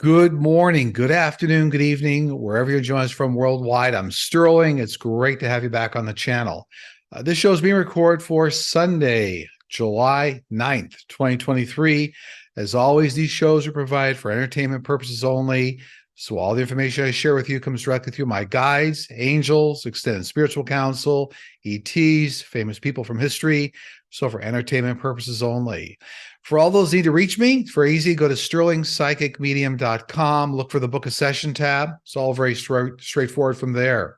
Good morning, good afternoon, good evening, wherever you're joining us from worldwide. I'm Sterling. It's great to have you back on the channel. This show is being recorded for Sunday, July 9th, 2023. As always, these shows are provided for entertainment purposes only. So all the information I share with you comes directly through my guides, angels, extended spiritual counsel, ETs, famous people from history. So for entertainment purposes only. For all those who need to reach me, it's very easy. Go to sterlingpsychicmedium.com. Look for the Book a Session tab. It's all very straightforward from there.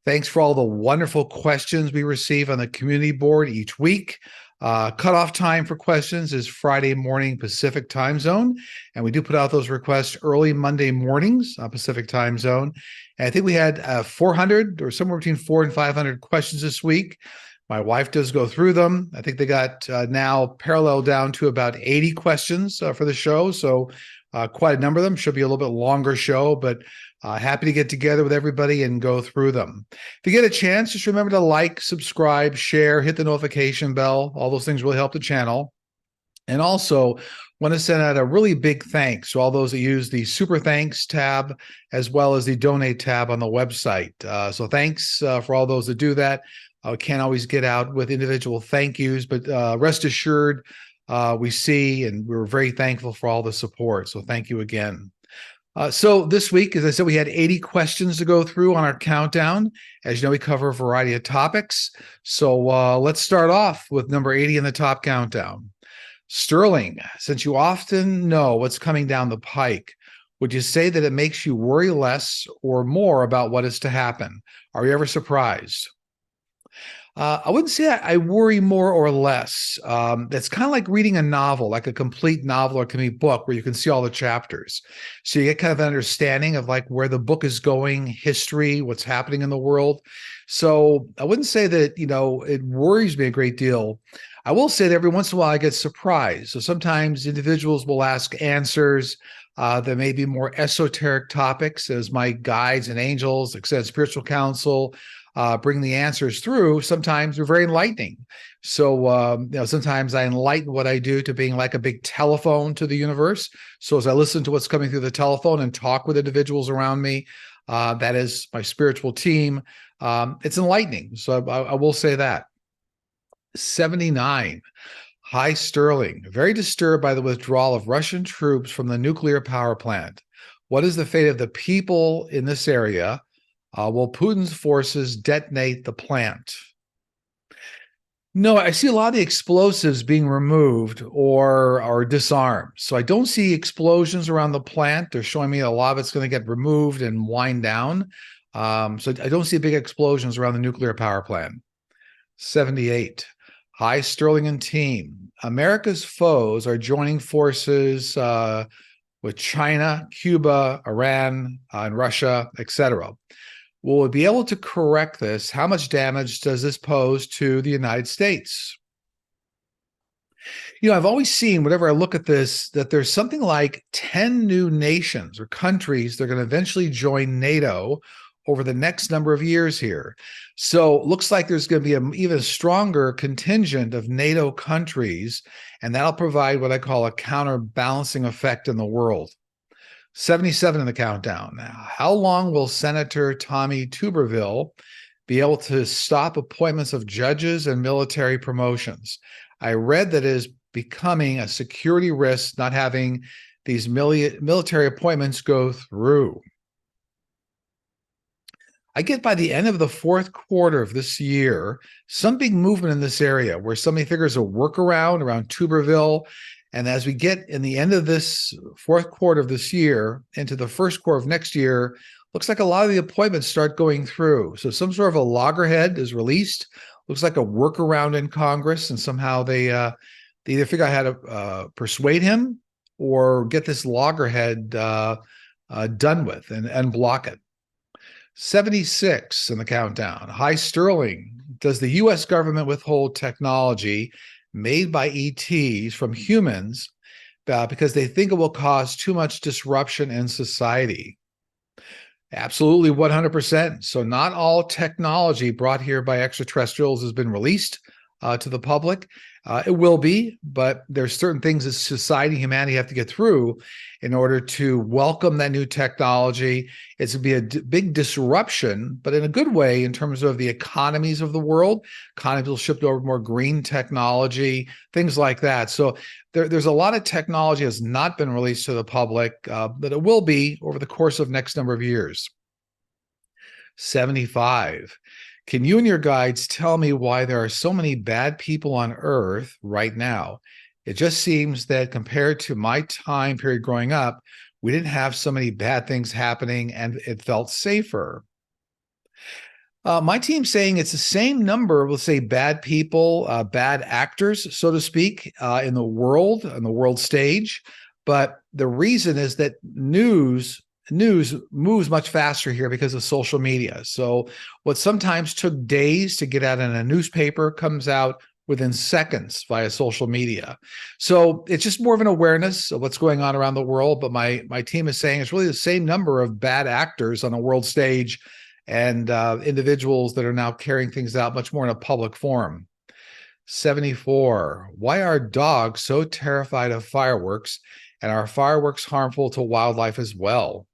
Thanks for all the wonderful questions we receive on the community board each week. Cutoff time for questions is Friday morning Pacific time zone. And we do put out those requests early Monday mornings, Pacific time zone. And I think we had 400 or somewhere between 400 and 500 questions this week. My wife does go through them. I think they got now parallel down to about 80 questions for the show. So quite a number of them. Should be a little bit longer show, but happy to get together with everybody and go through them. If you get a chance, just remember to like, subscribe, share, hit the notification bell. All those things really help the channel. And also want to send out a really big thanks to all those that use the Super Thanks tab as well as the Donate tab on the website. So thanks for all those that do that. I can't always get out with individual thank yous, but rest assured, we see and we're very thankful for all the support. So thank you again. So this week, as I said, we had 80 questions to go through on our countdown. As you know, we cover a variety of topics. So let's start off with number 80 in the top countdown. Sterling, since you often know what's coming down the pike, would you say that it makes you worry less or more about what is to happen? Are you ever surprised? I wouldn't say I worry more or less. It's kind of like reading a novel, like a complete novel or complete book where you can see all the chapters. So you get kind of an understanding of like where the book is going, history, what's happening in the world. So I wouldn't say that, it worries me a great deal. I will say that every once in a while I get surprised. So sometimes individuals will ask answers that may be more esoteric topics as my guides and angels, extended spiritual counsel, bring the answers through. Sometimes they're very enlightening. So, sometimes I enlighten what I do to being like a big telephone to the universe. So as I listen to what's coming through the telephone and talk with individuals around me, that is my spiritual team. It's enlightening. So I will say that. 79. Hi, Sterling. Very disturbed by the withdrawal of Russian troops from the nuclear power plant. What is the fate of the people in this area? Will Putin's forces detonate the plant? No, I see a lot of the explosives being removed or disarmed. So I don't see explosions around the plant. They're showing me a lot of it's going to get removed and wind down. So I don't see big explosions around the nuclear power plant. 78. Hi, Sterling and team. America's foes are joining forces with China, Cuba, Iran, and Russia, etc. Will we be able to correct this? How much damage does this pose to the United States? I've always seen, whenever I look at this, that there's something like 10 new nations or countries that are going to eventually join NATO over the next number of years here. So it looks like there's going to be an even stronger contingent of NATO countries, and that'll provide what I call a counterbalancing effect in the world. 77 in the countdown. Now, how long will Senator Tommy Tuberville be able to stop appointments of judges and military promotions? I read that it is becoming a security risk not having these military appointments go through. I get by the end of the fourth quarter of this year, some big movement in this area where somebody figures a workaround around Tuberville. And as we get in the end of this fourth quarter of this year into the first quarter of next year, looks like a lot of the appointments start going through. So some sort of a loggerhead is released. Looks like a workaround in Congress, and somehow they either figure out how to persuade him or get this loggerhead done with and block it. 76 in the countdown. Hi, Sterling. Does the U.S. government withhold technology made by ETs from humans because they think it will cause too much disruption in society? Absolutely, 100%. So not all technology brought here by extraterrestrials has been released. to the public. It will be, but there's certain things that society, humanity have to get through in order to welcome that new technology. It's going to be a big disruption, but in a good way in terms of the economies of the world. Economies will shift over more green technology, things like that. So there's a lot of technology that's not been released to the public, but it will be over the course of next number of years. 75. Can you and your guides tell me why there are so many bad people on Earth right now? It just seems that compared to my time period growing up, we didn't have so many bad things happening and it felt safer. My team's saying it's the same number, we'll say bad people, bad actors, so to speak, in the world, on the world stage. But the reason is that news moves much faster here because of social media. So what sometimes took days to get out in a newspaper comes out within seconds via social media. So it's just more of an awareness of what's going on around the world. But my team is saying it's really the same number of bad actors on a world stage and individuals that are now carrying things out much more in a public forum. 74. Why are dogs so terrified of fireworks, and are fireworks harmful to wildlife as well?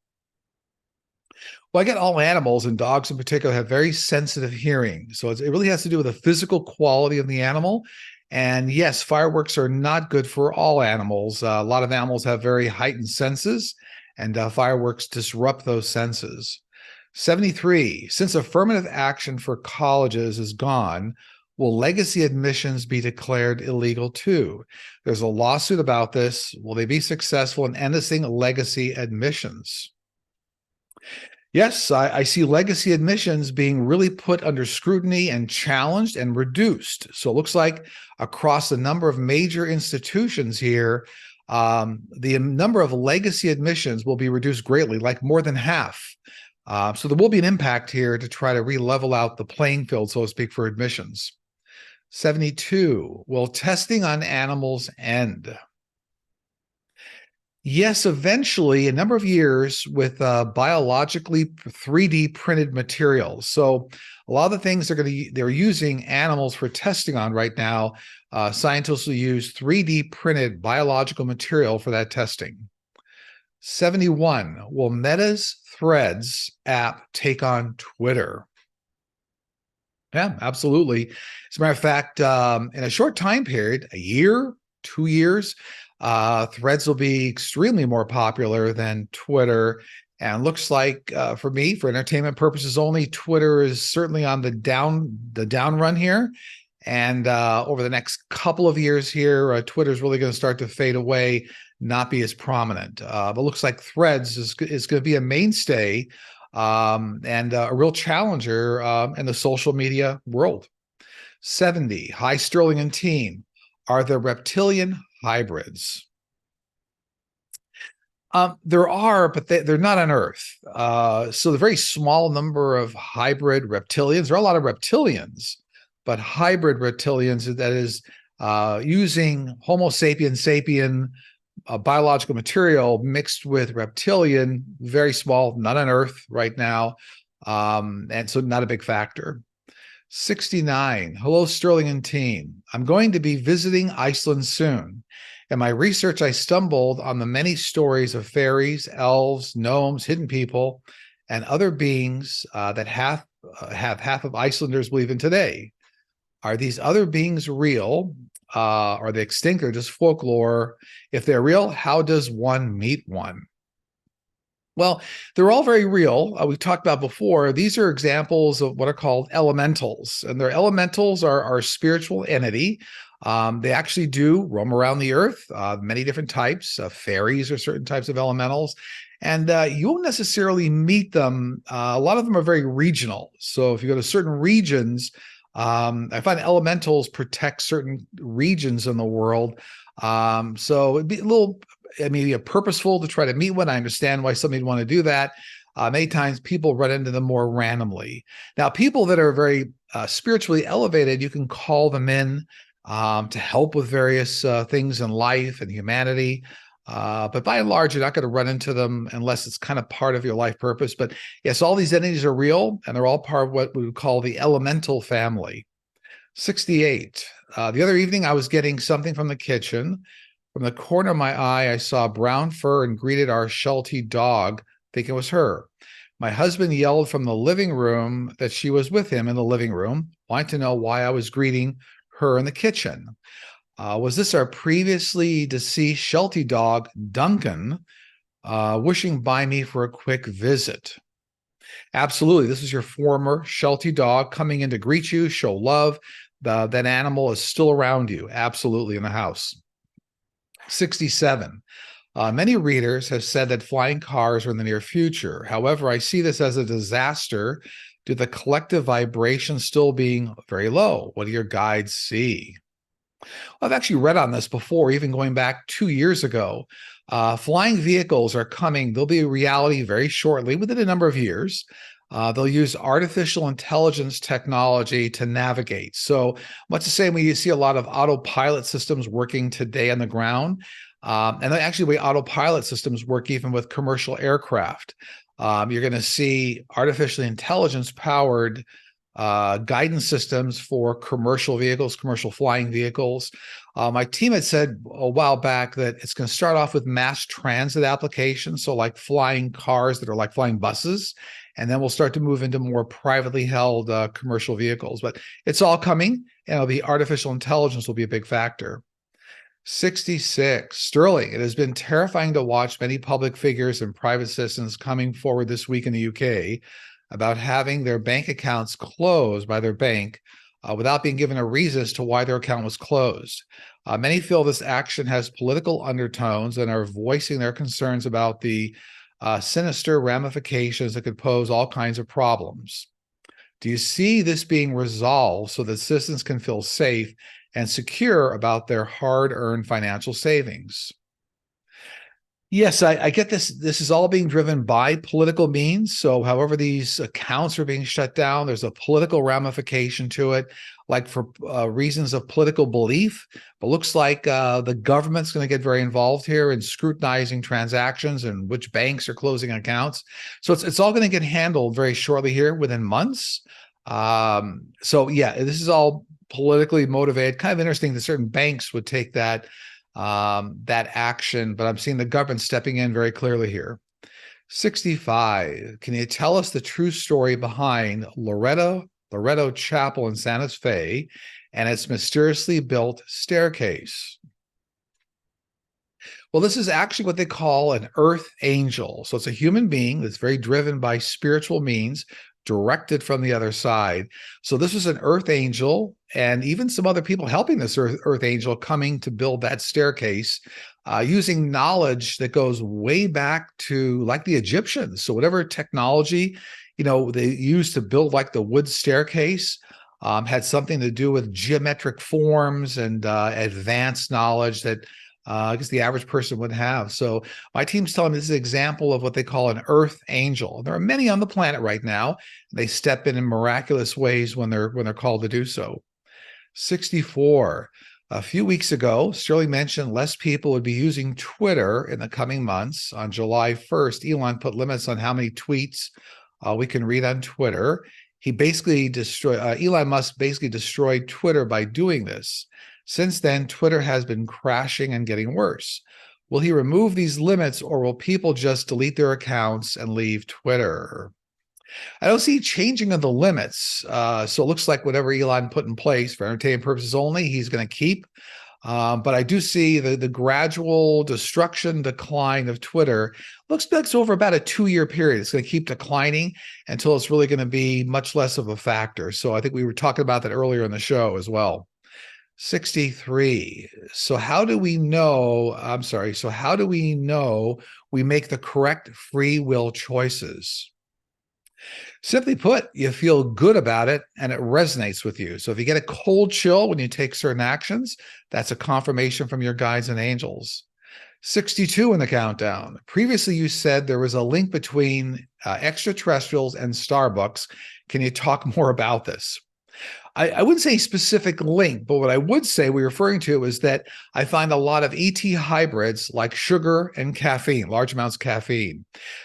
Well, I get all animals, and dogs in particular have very sensitive hearing. So it really has to do with the physical quality of the animal. And yes, fireworks are not good for all animals. A lot of animals have very heightened senses, and fireworks disrupt those senses. 73. Since affirmative action for colleges is gone, will legacy admissions be declared illegal too? There's a lawsuit about this. Will they be successful in ending legacy admissions? Yes, I see legacy admissions being really put under scrutiny and challenged and reduced. So it looks like across a number of major institutions here, the number of legacy admissions will be reduced greatly, like more than half. So there will be an impact here to try to re-level out the playing field, so to speak, for admissions. 72. Will testing on animals end? Yes, eventually, a number of years with biologically 3D printed materials. So a lot of the things they're using animals for testing on right now, scientists will use 3D printed biological material for that testing. 71. Will Meta's Threads app take on Twitter? Yeah, absolutely. As a matter of fact, in a short time period, a year, 2 years, Threads will be extremely more popular than Twitter. And looks like for me, for entertainment purposes only, Twitter is certainly on the down run here. And over the next couple of years here, Twitter is really going to start to fade away, not be as prominent. But looks like Threads is going to be a mainstay and a real challenger in the social media world. 70. Hi, Sterling and team. Are there reptilian hybrids? There are, but they're not on Earth. So the very small number of hybrid reptilians, there are a lot of reptilians, but hybrid reptilians, that is using Homo sapien biological material mixed with reptilian, very small, not on Earth right now, and so not a big factor. 69. Hello, Sterling and team. I'm going to be visiting Iceland soon. In my research, I stumbled on the many stories of fairies, elves, gnomes, hidden people, and other beings that have half of Icelanders believe in today. Are these other beings real? Are they extinct or just folklore? If they're real, how does one meet one? Well, they're all very real. We've talked about before. These are examples of what are called elementals, and their elementals are a spiritual entity. They actually do roam around the earth, many different types. Fairies are certain types of elementals, and you won't necessarily meet them. A lot of them are very regional. So if you go to certain regions, I find elementals protect certain regions in the world. So it'd be a little, purposeful to try to meet one. I understand why somebody'd want to do that. Many times people run into them more randomly. Now, people that are very spiritually elevated, you can call them in to help with various things in life and humanity. But by and large, you're not going to run into them unless it's kind of part of your life purpose. But yes, all these entities are real, and they're all part of what we would call the elemental family. 68. The other evening, I was getting something from the kitchen. From the corner of my eye, I saw brown fur and greeted our Sheltie dog, thinking it was her. My husband yelled from the living room that she was with him in the living room, wanting to know why I was greeting her in the kitchen. Was this our previously deceased Sheltie dog, Duncan, wishing by me for a quick visit? Absolutely. This is your former Sheltie dog coming in to greet you, show love. That animal is still around you, absolutely in the house. 67. Many readers have said that flying cars are in the near future. However, I see this as a disaster due to the collective vibration still being very low. What do your guides see? I've actually read on this before, even going back 2 years ago. Flying vehicles are coming. They'll be a reality very shortly, within a number of years. They'll use artificial intelligence technology to navigate. So much the same way you see a lot of autopilot systems working today on the ground. And actually, the way autopilot systems work even with commercial aircraft. You're going to see artificially intelligence-powered guidance systems for commercial vehicles, commercial flying vehicles. My team had said a while back that it's going to start off with mass transit applications, so like flying cars that are like flying buses, and then we'll start to move into more privately held commercial vehicles. But it's all coming, and it'll be artificial intelligence will be a big factor. 66. Sterling, it has been terrifying to watch many public figures and private citizens coming forward this week in the UK about having their bank accounts closed by their bank without being given a reason as to why their account was closed. Many feel this action has political undertones and are voicing their concerns about the sinister ramifications that could pose all kinds of problems. Do you see this being resolved so that citizens can feel safe and secure about their hard-earned financial savings? Yes, I get this. This is all being driven by political means. So however these accounts are being shut down, there's a political ramification to it, like for reasons of political belief. But looks like the government's going to get very involved here in scrutinizing transactions and which banks are closing accounts. So it's all going to get handled very shortly here within months. So yeah, this is all politically motivated. Kind of interesting that certain banks would take that action, but I'm seeing the government stepping in very clearly here. 65. Can you tell us the true story behind Loretto Chapel in Santa Fe and its mysteriously built staircase? Well, this is actually what they call an earth angel. So it's a human being that's very driven by spiritual means, directed from the other side. So this was an earth angel, and even some other people helping this earth angel coming to build that staircase using knowledge that goes way back to like the Egyptians. So whatever technology, they used to build like the wood staircase had something to do with geometric forms and advanced knowledge that I guess the average person would have. So my team's telling me this is an example of what they call an earth angel. There are many on the planet right now. They step in miraculous ways when they're called to do so. 64. A few weeks ago, Sterling mentioned less people would be using Twitter in the coming months. On July 1st, Elon put limits on how many tweets we can read on Twitter. He basically Elon Musk basically destroyed Twitter by doing this. Since then, Twitter has been crashing and getting worse. Will he remove these limits, or will people just delete their accounts and leave Twitter? I don't see changing of the limits. So it looks like whatever Elon put in place for entertainment purposes only, he's going to keep. But I do see the gradual decline of Twitter. Looks like it's over about a 2-year period. It's going to keep declining until it's really going to be much less of a factor. So I think we were talking about that earlier in the show as well. 63. So how do we know we make the correct free will choices? Simply put, you feel good about it and it resonates with you. So if you get a cold chill when you take certain actions, that's a confirmation from your guides and angels. 62 in the countdown. Previously, you said there was a link between extraterrestrials and Starbucks. Can you talk more about this? I wouldn't say specific link, but what I would say we're referring to is that I find a lot of ET hybrids like sugar and caffeine, large amounts of caffeine.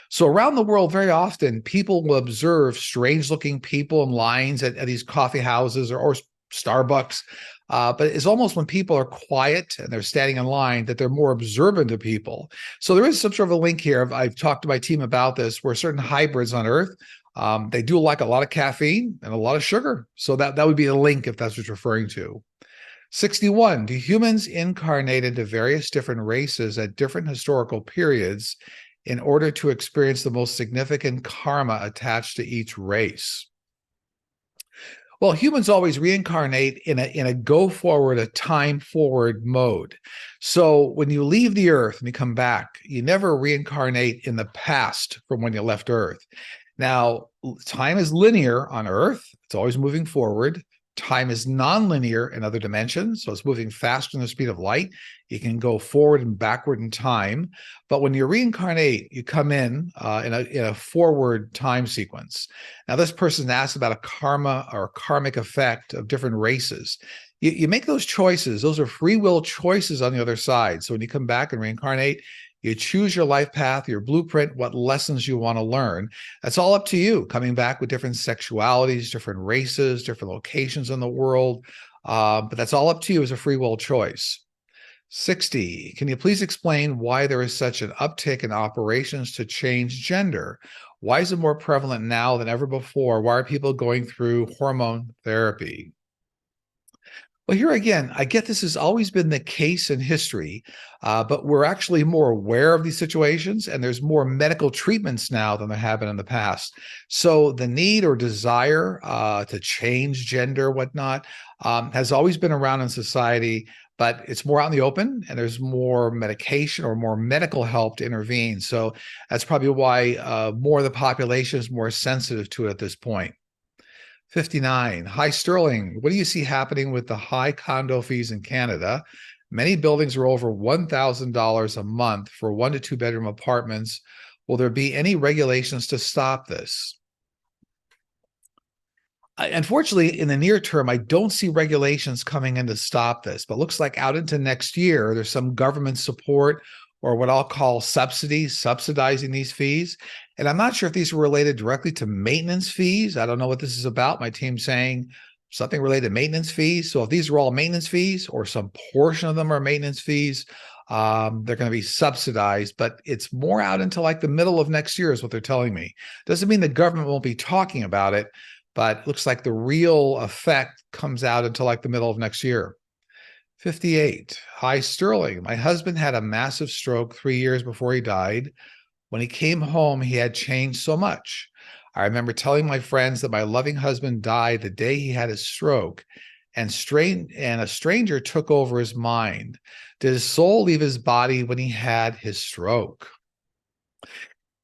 So around the world, very often, people will observe strange-looking people in lines at these coffee houses or Starbucks. But it's almost when people are quiet and they're standing in line that they're more observant of people. So there is some sort of a link here. I've talked to my team about this, where certain hybrids on Earth, they do like a lot of caffeine and a lot of sugar. So that would be a link if that's what you're referring to. 61, do humans incarnate into various different races at different historical periods in order to experience the most significant karma attached to each race? Well, humans always reincarnate in a go forward, a time forward mode. So when you leave the earth and you come back, you never reincarnate in the past from when you left Earth. Now, time is linear on Earth. It's always moving forward. Time is nonlinear in other dimensions, so it's moving faster than the speed of light. You can go forward and backward in time, but when you reincarnate, you come in a forward time sequence. Now, this person asked about a karma or karmic effect of different races. You make those choices. Those are free will choices on the other side. So when you come back and reincarnate, you choose your life path, your blueprint, what lessons you want to learn. That's all up to you, coming back with different sexualities, different races, different locations in the world. But that's all up to you as a free will choice. 60, can you please explain why there is such an uptick in operations to change gender? Why is it more prevalent now than ever before? Why are people going through hormone therapy? Well, here again, I get this has always been the case in history, but we're actually more aware of these situations, and there's more medical treatments now than there have been in the past. So the need or desire to change gender, whatnot, has always been around in society, but it's more out in the open, and there's more medication or more medical help to intervene. So that's probably why more of the population is more sensitive to it at this point. 59. Hi, Sterling. What do you see happening with the high condo fees in Canada? Many buildings are over $1,000 a month for 1 to 2 bedroom apartments. Will there be any regulations to stop this? Unfortunately, in the near term, I don't see regulations coming in to stop this, but looks like out into next year, there's some government support or what I'll call subsidies, subsidizing these fees. And I'm not sure if these are related directly to maintenance fees. I don't know what this is about. My team's saying something related to maintenance fees. So if these are all maintenance fees or some portion of them are maintenance fees, they're going to be subsidized, but it's more out into like the middle of next year is what they're telling me. Doesn't mean the government won't be talking about it, but it looks like the real effect comes out until like the middle of next year. 58. Hi, Sterling. My husband had a massive stroke 3 years before he died. When he came home, he had changed so much. I remember telling my friends that my loving husband died the day he had his stroke, and a stranger took over his mind. Did his soul leave his body when he had his stroke?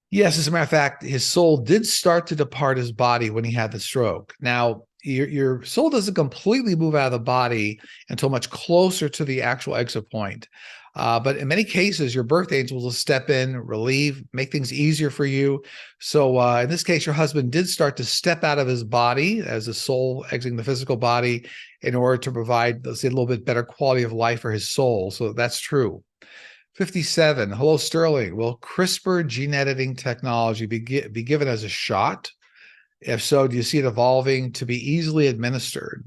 Yes, as a matter of fact, his soul did start to depart his body when he had the stroke. Now, your soul doesn't completely move out of the body until much closer to the actual exit point. But in many cases, your birth angels will step in, relieve, make things easier for you. So in this case, your husband did start to step out of his body as a soul exiting the physical body in order to provide, let's say, a little bit better quality of life for his soul. So that's true. 57. Hello, Sterling. Will CRISPR gene editing technology be given as a shot? If so, do you see it evolving to be easily administered?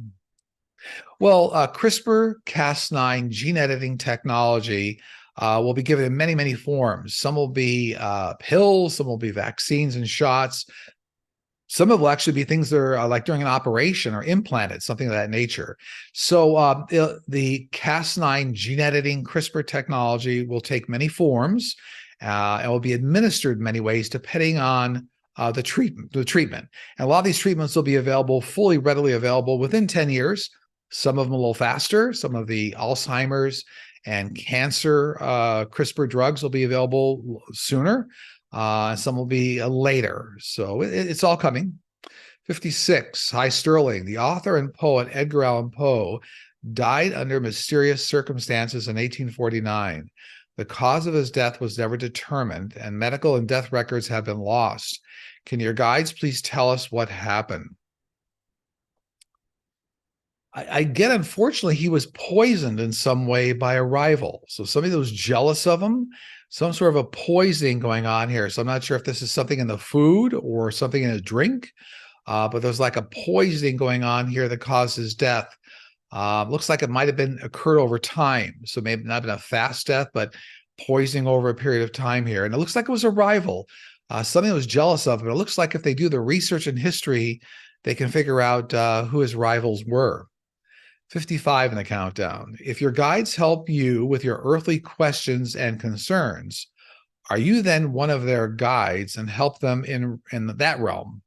Well, CRISPR-Cas9 gene editing technology will be given in many, many forms. Some will be pills, some will be vaccines and shots. Some of it will actually be things that are like during an operation or implanted, something of that nature. So the Cas9 gene editing CRISPR technology will take many forms and will be administered in many ways depending on the treatment. And a lot of these treatments will be available, fully readily available within 10 years. Some of them a little faster. Some of the Alzheimer's and cancer CRISPR drugs will be available sooner. Some will be later. So it's all coming. 56. Hi, Sterling. The author and poet Edgar Allan Poe died under mysterious circumstances in 1849. The cause of his death was never determined, and medical and death records have been lost. Can your guides please tell us what happened? I get, unfortunately, he was poisoned in some way by a rival. So somebody that was jealous of him, some sort of a poisoning going on here. So I'm not sure if this is something in the food or something in a drink. but there's like a poisoning going on here that causes death. Looks like it might have been occurred over time. So maybe not been a fast death, but poisoning over a period of time here. And it looks like it was a rival, something that was jealous of him. It looks like if they do the research in history, they can figure out who his rivals were. 55 in the countdown. If your guides help you with your earthly questions and concerns, are you then one of their guides and help them in that realm?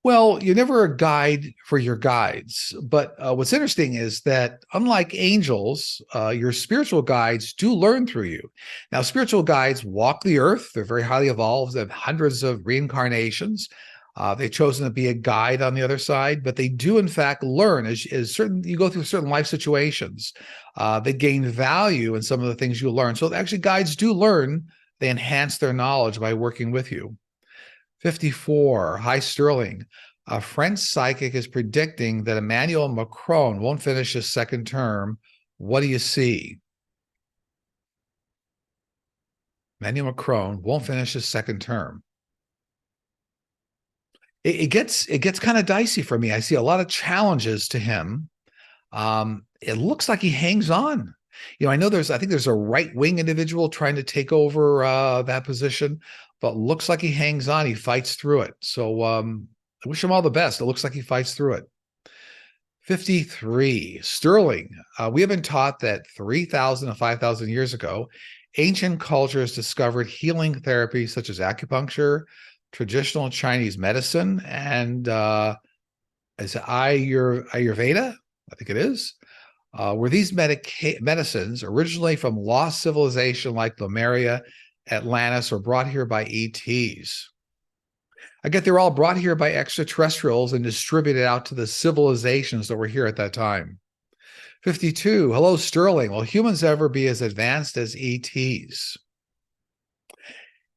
Well, you're never a guide for your guides. But what's interesting is that unlike angels, your spiritual guides do learn through you. Now, spiritual guides walk the earth. They're very highly evolved. They have hundreds of reincarnations. They've chosen to be a guide on the other side, but they do, in fact, learn as certain you go through certain life situations. They gain value in some of the things you learn. So actually, guides do learn. They enhance their knowledge by working with you. 54. Hi, Sterling. A French psychic is predicting that Emmanuel Macron won't finish his second term. What do you see? Emmanuel Macron won't finish his second term. It gets kind of dicey for me. I see a lot of challenges to him. It looks like he hangs on. I know I think there's a right-wing individual trying to take over that position, but looks like he hangs on. He fights through it. So I wish him all the best. It looks like he fights through it. 53. Sterling. We have been taught that 3,000 to 5,000 years ago, ancient cultures discovered healing therapies such as acupuncture, traditional Chinese medicine, and is it Ayurveda? I think it is. Were these medicines originally from lost civilization like Lemuria, Atlantis, or brought here by ETs? I get they're all brought here by extraterrestrials and distributed out to the civilizations that were here at that time. 52. Hello, Sterling. Will humans ever be as advanced as ETs?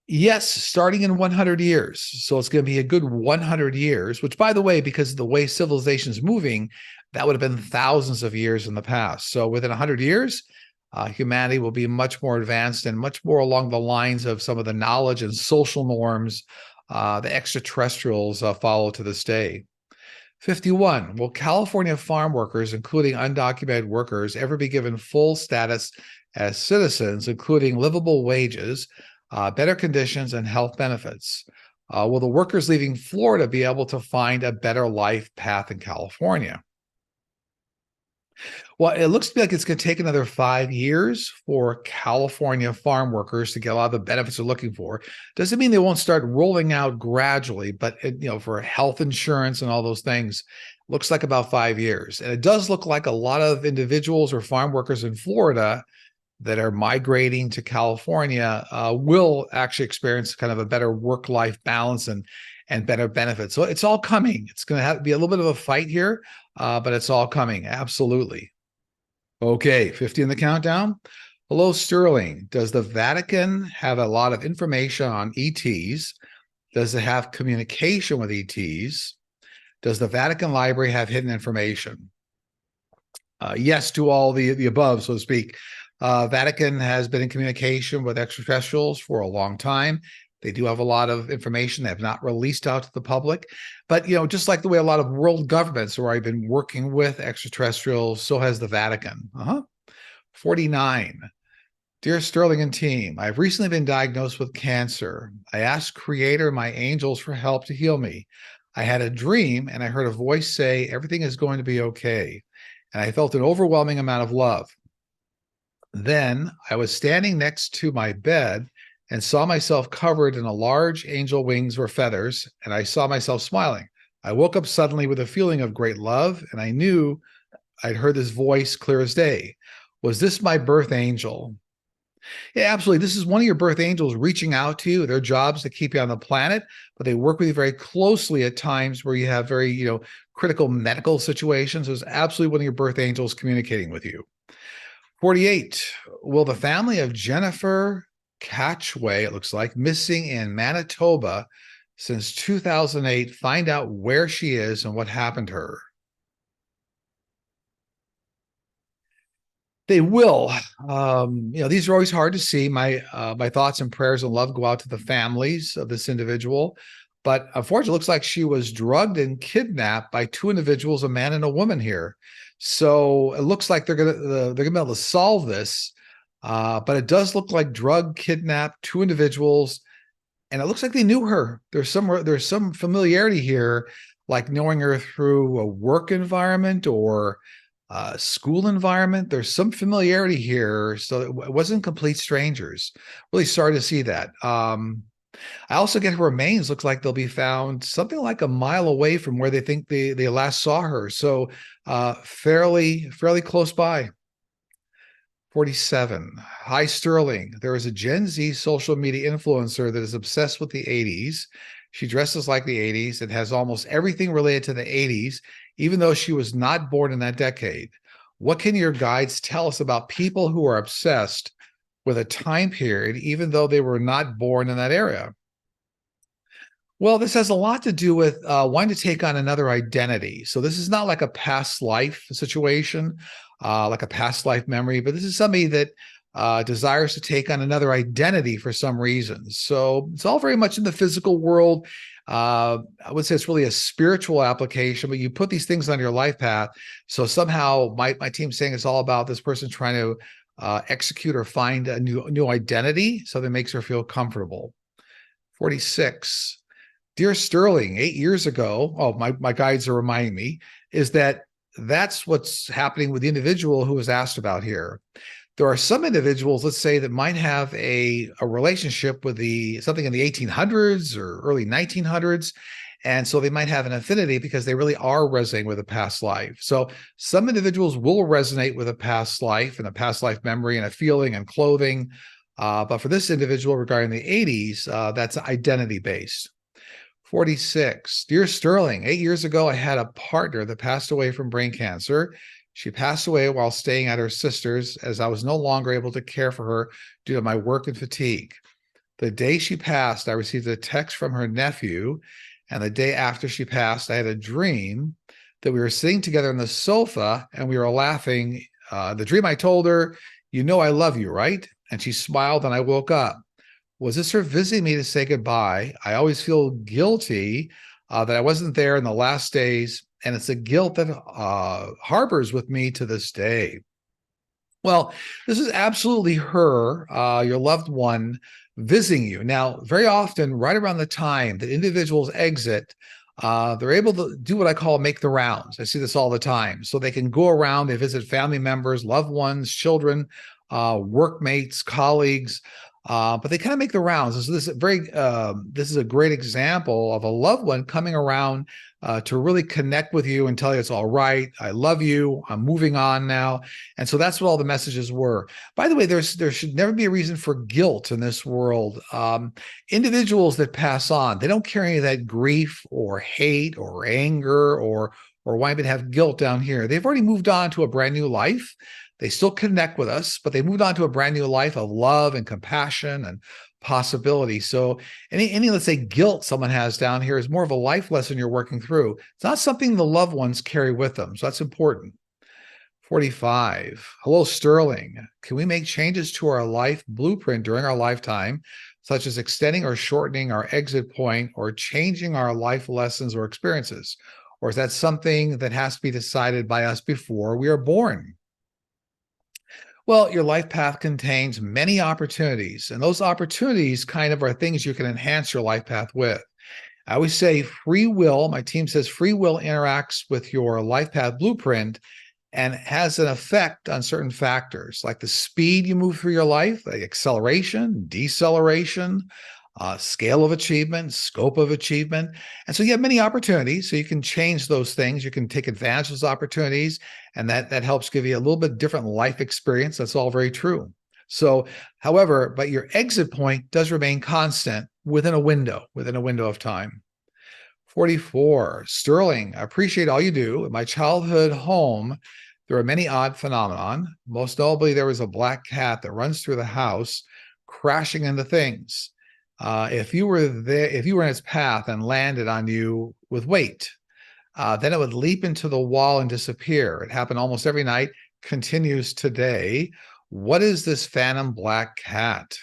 Yes, starting in 100 years. So it's going to be a good 100 years, which, by the way, because of the way civilization is moving, that would have been thousands of years in the past. So within 100 years, humanity will be much more advanced and much more along the lines of some of the knowledge and social norms the extraterrestrials follow to this day. 51. Will California farm workers, including undocumented workers, ever be given full status as citizens, including livable wages, better conditions, and health benefits? Will the workers leaving Florida be able to find a better life path in California? Well, it looks like it's going to take another 5 years for California farm workers to get a lot of the benefits they're looking for. Doesn't mean they won't start rolling out gradually, but for health insurance and all those things, looks like about 5 years. And it does look like a lot of individuals or farm workers in Florida that are migrating to California will actually experience kind of a better work-life balance and better benefits. So it's all coming. It's going to have to be a little bit of a fight here, but it's all coming. Absolutely. Okay, 50 in the countdown. Hello, Sterling. Does the Vatican have a lot of information on ETs? Does it have communication with ETs? Does the Vatican Library have hidden information? Yes to all the above, so to speak. Vatican has been in communication with extraterrestrials for a long time. They do have a lot of information they have not released out to the public. But, just like the way a lot of world governments have already been working with extraterrestrials, so has the Vatican. 49. Dear Sterling and team, I've recently been diagnosed with cancer. I asked Creator, my angels, for help to heal me. I had a dream and I heard a voice say, everything is going to be okay. And I felt an overwhelming amount of love. Then I was standing next to my bed and saw myself covered in a large angel wings or feathers, and I saw myself smiling. I woke up suddenly with a feeling of great love, and I knew I'd heard this voice clear as day. Was this my birth angel? Yeah, absolutely. This is one of your birth angels reaching out to you. Their job is to keep you on the planet, but they work with you very closely at times where you have very, critical medical situations. It's absolutely one of your birth angels communicating with you. 48. Will the family of Jennifer Catchway, it looks like, missing in Manitoba since 2008, find out where she is and what happened to her? They will. These are always hard to see. My thoughts and prayers and love go out to the families of this individual. But unfortunately, it looks like she was drugged and kidnapped by two individuals, a man and a woman here. So it looks like they're gonna be able to solve this. But it does look like drug, kidnapped two individuals, and it looks like they knew her. There's some familiarity here, like knowing her through a work environment or a school environment. There's some familiarity here, so it wasn't complete strangers. Really sorry to see that. I also get her remains. Looks like they'll be found something like a mile away from where they think they last saw her. So fairly close by. 47. Hi, Sterling. There is a Gen Z social media influencer that is obsessed with the 80s. She dresses like the 80s and has almost everything related to the 80s, even though she was not born in that decade. What can your guides tell us about people who are obsessed with a time period, even though they were not born in that area? Well, this has a lot to do with wanting to take on another identity. So this is not like a past life situation, like a past life memory, but this is somebody that desires to take on another identity for some reason. So it's all very much in the physical world. I would say it's really a spiritual application, but you put these things on your life path. So somehow my team's saying it's all about this person trying to execute or find a new identity, so that makes her feel comfortable. 46. Dear Sterling, 8 years ago, my guides are reminding me, is that's what's happening with the individual who was asked about here. There are some individuals, let's say, that might have a relationship with something in the 1800s or early 1900s. And so they might have an affinity because they really are resonating with a past life. So some individuals will resonate with a past life and a past life memory and a feeling and clothing. But for this individual regarding the 80s, that's identity based. 46. Dear Sterling, 8 years ago, I had a partner that passed away from brain cancer. She passed away while staying at her sister's, as I was no longer able to care for her due to my work and fatigue. The day she passed, I received a text from her nephew, and the day after she passed, I had a dream that we were sitting together on the sofa and we were laughing. The dream, I told her, "You know I love you, right?" And she smiled, and I woke up. Was this her visiting me to say goodbye? I always feel guilty that I wasn't there in the last days, and it's a guilt that harbors with me to this day. Well, this is absolutely her, your loved one, visiting you. Now, very often, right around the time that individuals exit, they're able to do what I call make the rounds. I see this all the time. So they can go around, they visit family members, loved ones, children, workmates, colleagues, but they kind of make the rounds. So this is a great example of a loved one coming around to really connect with you and tell you it's all right. I love you. I'm moving on now. And so that's what all the messages were. By the way, there should never be a reason for guilt in this world. Individuals that pass on, they don't carry any of that grief or hate or anger or why even have guilt down here. They've already moved on to a brand new life. They still connect with us, but they moved on to a brand new life of love and compassion and possibility. So any let's say guilt someone has down here is more of a life lesson you're working through. It's not something the loved ones carry with them. So that's important. 45. Hello, Sterling. Can we make changes to our life blueprint during our lifetime, such as extending or shortening our exit point or changing our life lessons or experiences? Or is that something that has to be decided by us before we are born? Well, your life path contains many opportunities, and those opportunities kind of are things you can enhance your life path with. I always say free will, my team says free will interacts with your life path blueprint and has an effect on certain factors like the speed you move through your life, like acceleration, deceleration, scale of achievement, scope of achievement. And so you have many opportunities. So you can change those things. You can take advantage of those opportunities. And that helps give you a little bit different life experience. That's all very true. So, however, but your exit point does remain constant within a window of time. 44. Sterling, I appreciate all you do. In my childhood home, there are many odd phenomenon. Most notably, there was a black cat that runs through the house, crashing into things. If you were in its path and landed on you with weight, then it would leap into the wall and disappear. It happened almost every night, continues today. What is this phantom black cat?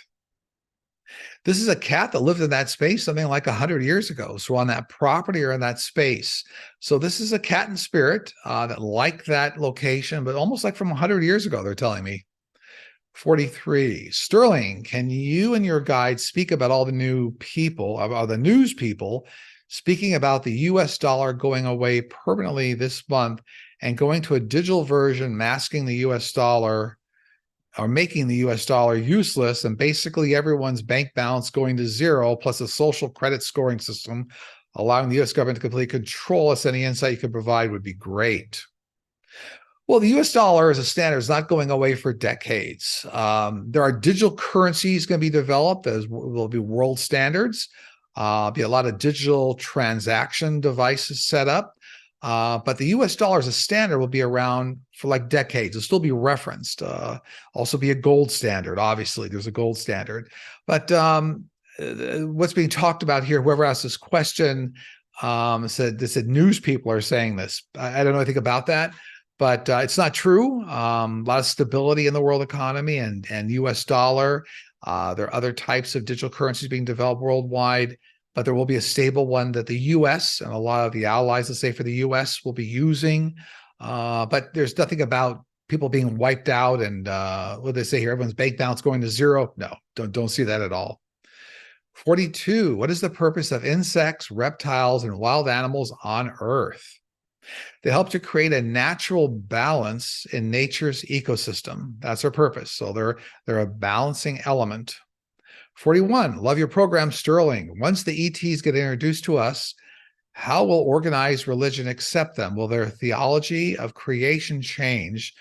This is a cat that lived in that space something like 100 years ago. So on that property or in that space. So this is a cat in spirit that liked that location, but almost like from 100 years ago, they're telling me. 43. Sterling, can you and your guide speak about all the new people, about the news people, speaking about the US dollar going away permanently this month and going to a digital version, masking the US dollar or making the US dollar useless, and basically everyone's bank balance going to zero, plus a social credit scoring system, allowing the US government to completely control us? Any insight you could provide would be great. Well, the US dollar as a standard is not going away for decades. There are digital currencies going to be developed as will be world standards. Be a lot of digital transaction devices set up. But the US dollar as a standard will be around for like decades. It'll still be referenced. Also be a gold standard. Obviously, there's a gold standard. But what's being talked about here, whoever asked this question said news people are saying this. I don't know anything about that. But it's not true. A lot of stability in the world economy and US dollar. There are other types of digital currencies being developed worldwide, but there will be a stable one that the US and a lot of the allies, let's say for the US, will be using. But there's nothing about people being wiped out and what they say here, everyone's bank balance going to zero. No, don't see that at all. 42. What is the purpose of insects, reptiles, and wild animals on Earth? They help to create a natural balance in nature's ecosystem. That's their purpose. So they're a balancing element. 41, love your program, Sterling. Once the ETs get introduced to us, how will organized religion accept them? Will their theology of creation change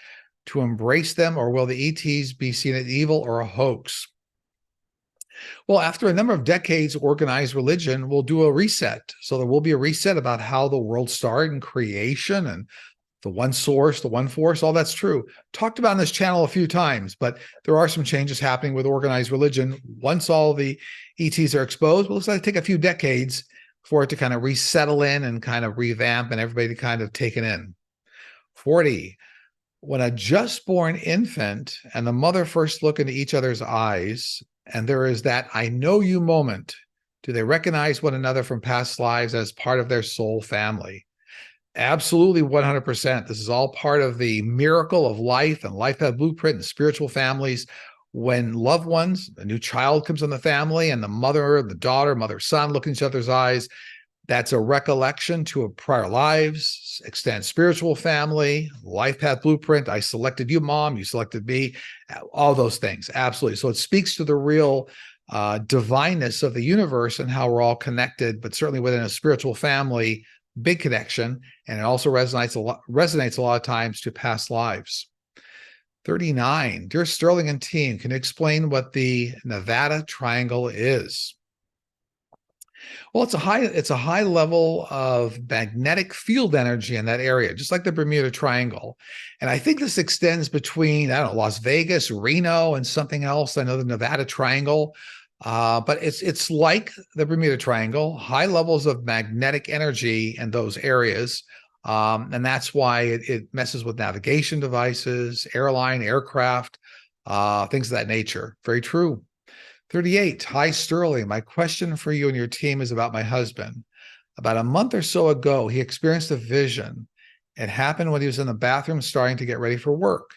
to embrace them, or will the ETs be seen as evil or a hoax? Well, after a number of decades, organized religion will do a reset. So there will be a reset about how the world started and creation and the one source, the one force, all that's true. Talked about on this channel a few times, but there are some changes happening with organized religion. Once all the ETs are exposed, well, it's going to take a few decades for it to kind of resettle in and kind of revamp and everybody to kind of take it in. 40. When a just born infant and the mother first look into each other's eyes, and there is that I know you moment, do they recognize one another from past lives as part of their soul family? Absolutely 100%. This is all part of the miracle of life and life path blueprint and spiritual families. When loved ones, a new child comes in the family, and the mother, the daughter, mother, son look in each other's eyes, that's a recollection to a prior lives, extended spiritual family, life path blueprint. I selected you, mom. You selected me. All those things. Absolutely. So it speaks to the real divineness of the universe and how we're all connected, but certainly within a spiritual family, big connection. And it also resonates a lot of times to past lives. 39. Dear Sterling and team, can you explain what the Nevada Triangle is? Well, it's a high level of magnetic field energy in that area, just like the Bermuda Triangle. And I think this extends between, I don't know, Las Vegas, Reno, and something else. I know the Nevada Triangle, but it's like the Bermuda Triangle, high levels of magnetic energy in those areas. And that's why it messes with navigation devices, aircraft, things of that nature. Very true. 38. Hi, Sterling. My question for you and your team is about my husband. About a month or so ago, he experienced a vision. It happened when he was in the bathroom starting to get ready for work.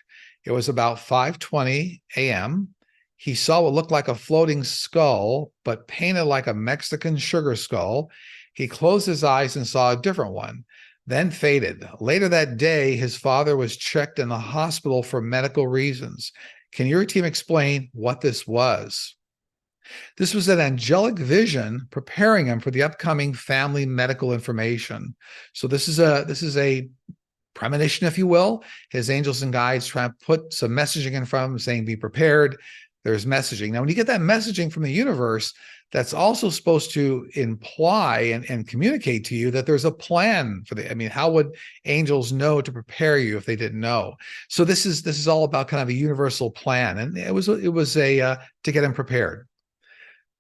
It was about 5:20 a.m. He saw what looked like a floating skull, but painted like a Mexican sugar skull. He closed his eyes and saw a different one, then faded. Later that day, his father was checked in the hospital for medical reasons. Can your team explain what this was? This was an angelic vision preparing him for the upcoming family medical information. So this is a premonition, if you will. His angels and guides try to put some messaging in front of him saying, be prepared. There's messaging. Now, when you get that messaging from the universe, that's also supposed to imply and communicate to you that there's a plan for how would angels know to prepare you if they didn't know? So this is all about kind of a universal plan. And it was to get him prepared.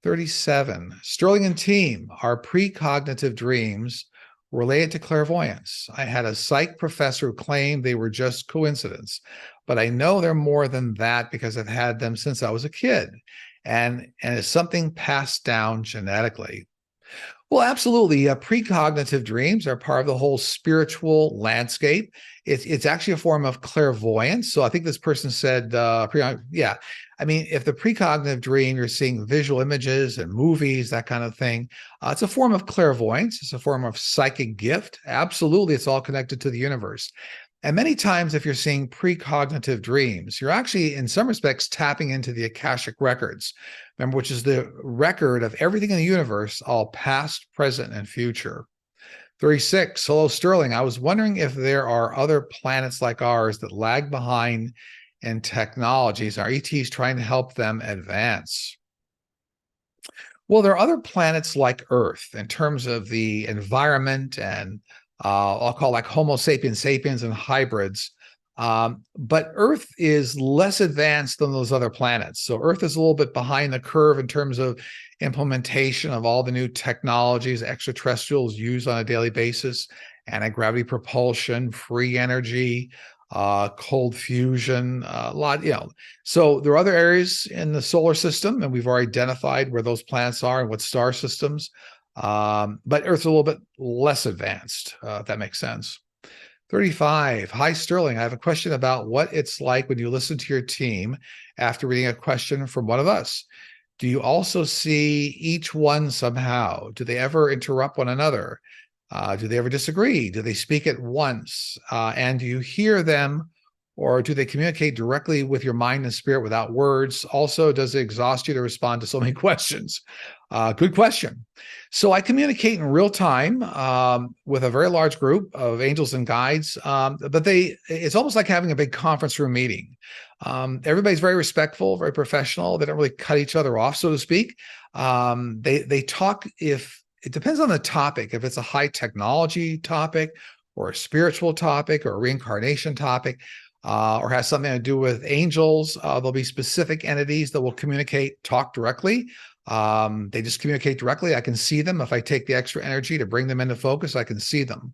37. Sterling and team, are precognitive dreams related to clairvoyance? I had a psych professor who claimed they were just coincidence, but I know they're more than that because I've had them since I was a kid. and is something passed down genetically? Well, absolutely. Precognitive dreams are part of the whole spiritual landscape. It's actually a form of clairvoyance. So I think this person said, yeah. I mean, if the precognitive dream, you're seeing visual images and movies, that kind of thing, it's a form of clairvoyance. It's a form of psychic gift. Absolutely, it's all connected to the universe. And many times, if you're seeing precognitive dreams, you're actually, in some respects, tapping into the Akashic records, remember, which is the record of everything in the universe, all past, present, and future. 36. Hello, Sterling. I was wondering if there are other planets like ours that lag behind in technologies. Are ETs trying to help them advance? Well, there are other planets like Earth in terms of the environment and I'll call like Homo sapiens sapiens and hybrids. But Earth is less advanced than those other planets. So Earth is a little bit behind the curve in terms of implementation of all the new technologies extraterrestrials use on a daily basis, anti-gravity propulsion, free energy, cold fusion, a lot, So there are other areas in the solar system, and we've already identified where those planets are and what star systems. But Earth's a little bit less advanced, if that makes sense. 35. Hi, Sterling. I have a question about what it's like when you listen to your team after reading a question from one of us. Do you also see each one somehow? Do they ever interrupt one another? Do they ever disagree? Do they speak at once? And do you hear them, or do they communicate directly with your mind and spirit without words? Also, does it exhaust you to respond to so many questions? Good question. So I communicate in real time with a very large group of angels and guides, but it's almost like having a big conference room meeting. Everybody's very respectful, very professional. They don't really cut each other off, so to speak. They talk if it depends on the topic. If it's a high technology topic or a spiritual topic or a reincarnation topic, or has something to do with angels, there'll be specific entities that will communicate, talk directly. They just communicate directly. I can see them. If I take the extra energy to bring them into focus, I can see them.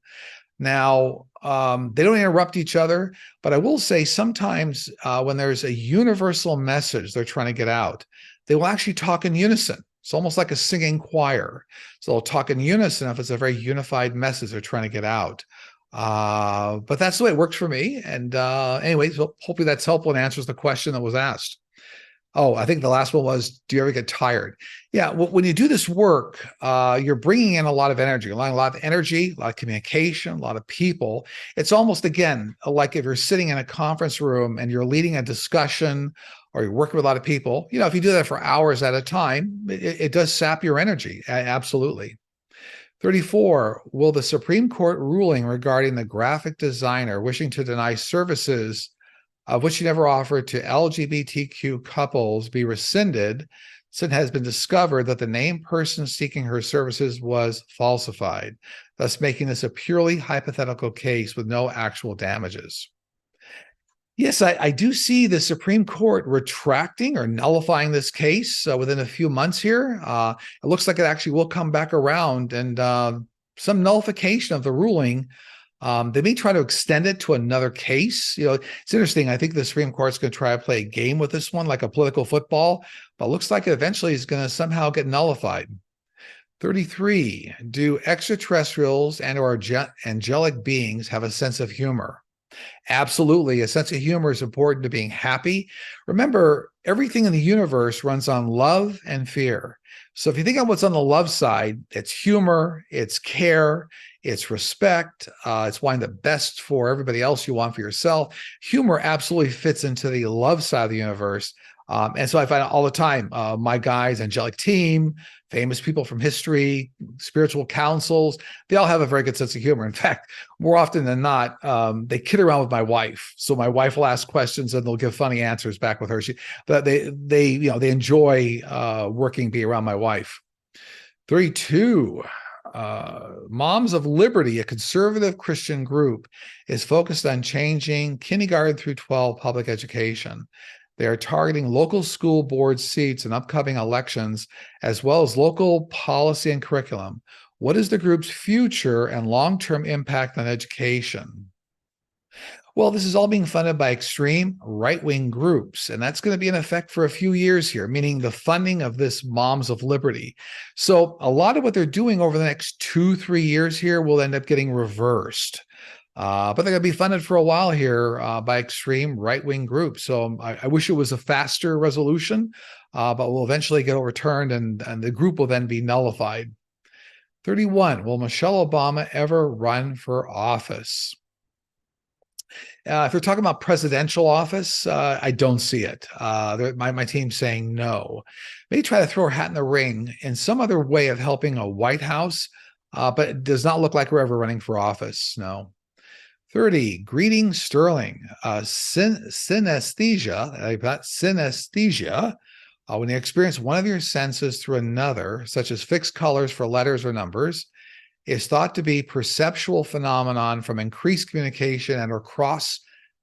Now, they don't interrupt each other, but I will say sometimes when there's a universal message they're trying to get out, they will actually talk in unison. It's almost like a singing choir. So they'll talk in unison if it's a very unified message they're trying to get out. But that's the way it works for me. And anyway, so hopefully that's helpful and answers the question that was asked. Oh, I think the last one was, do you ever get tired? Yeah, when you do this work, you're bringing in a lot of energy, a lot of energy, a lot of communication, a lot of people. It's almost, again, like if you're sitting in a conference room and you're leading a discussion or you're working with a lot of people, if you do that for hours at a time, it does sap your energy. Absolutely. 34, will the Supreme Court ruling regarding the graphic designer wishing to deny services of which she never offered to LGBTQ couples be rescinded since it has been discovered that the named person seeking her services was falsified, thus making this a purely hypothetical case with no actual damages? Yes, I do see the Supreme Court retracting or nullifying this case within a few months here. It looks like it actually will come back around, and some nullification of the ruling. They may try to extend it to another case. It's interesting. I think the Supreme Court's going to try to play a game with this one, like a political football, but it looks like it eventually is going to somehow get nullified. 33, do extraterrestrials and or angelic beings have a sense of humor? Absolutely. A sense of humor is important to being happy. Remember, everything in the universe runs on love and fear. So if you think of what's on the love side, it's humor, it's care, it's respect, it's wanting the best for everybody else you want for yourself. Humor absolutely fits into the love side of the universe. And so I find all the time, my guys, angelic team, famous people from history, spiritual councils, they all have a very good sense of humor. In fact, more often than not, they kid around with my wife. So my wife will ask questions and they'll give funny answers back with her. They enjoy being around my wife. 32. Moms of Liberty, a conservative Christian group, is focused on changing kindergarten through 12 public education. They are targeting local school board seats in upcoming elections, as well as local policy and curriculum. What is the group's future and long-term impact on education? Well, this is all being funded by extreme right-wing groups, and that's going to be in effect for a few years here, meaning the funding of this Moms of Liberty. So a lot of what they're doing over the next 2-3 years here will end up getting reversed. But they're going to be funded for a while here by extreme right-wing groups. So I wish it was a faster resolution, but will eventually get overturned and the group will then be nullified. 31, will Michelle Obama ever run for office? If you're talking about presidential office, I don't see it. My team's saying no. Maybe try to throw her hat in the ring in some other way of helping a White House, but it does not look like we're ever running for office. No. 30, greetings, Sterling. Synesthesia, I've got synesthesia. When you experience one of your senses through another, such as fixed colors for letters or numbers, is thought to be perceptual phenomenon from increased communication and or cross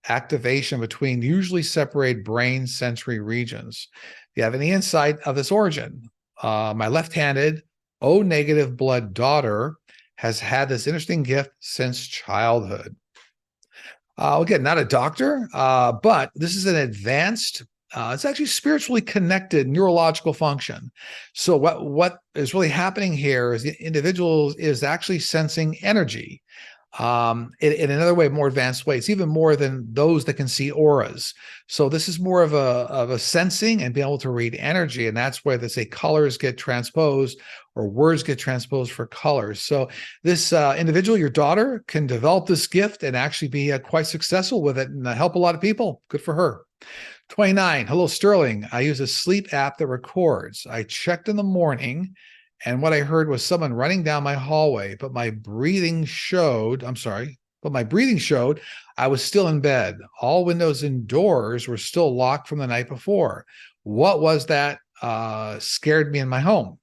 activation between usually separated brain sensory regions. Do you have any insight of this origin? My left-handed O negative blood daughter has had this interesting gift since childhood. Again, not a doctor, but this is an advanced, it's actually spiritually connected neurological function. So what is really happening here is the individual is actually sensing energy in another way, more advanced ways, even more than those that can see auras. So this is more of a sensing and being able to read energy. And that's where they say colors get transposed or words get transposed for colors. So this individual, your daughter, can develop this gift and actually be quite successful with it and help a lot of people. Good for her. 29, hello, Sterling. I use a sleep app that records. I checked in the morning and what I heard was someone running down my hallway, but my breathing showed I was still in bed. All windows and doors were still locked from the night before. What was that scared me in my home?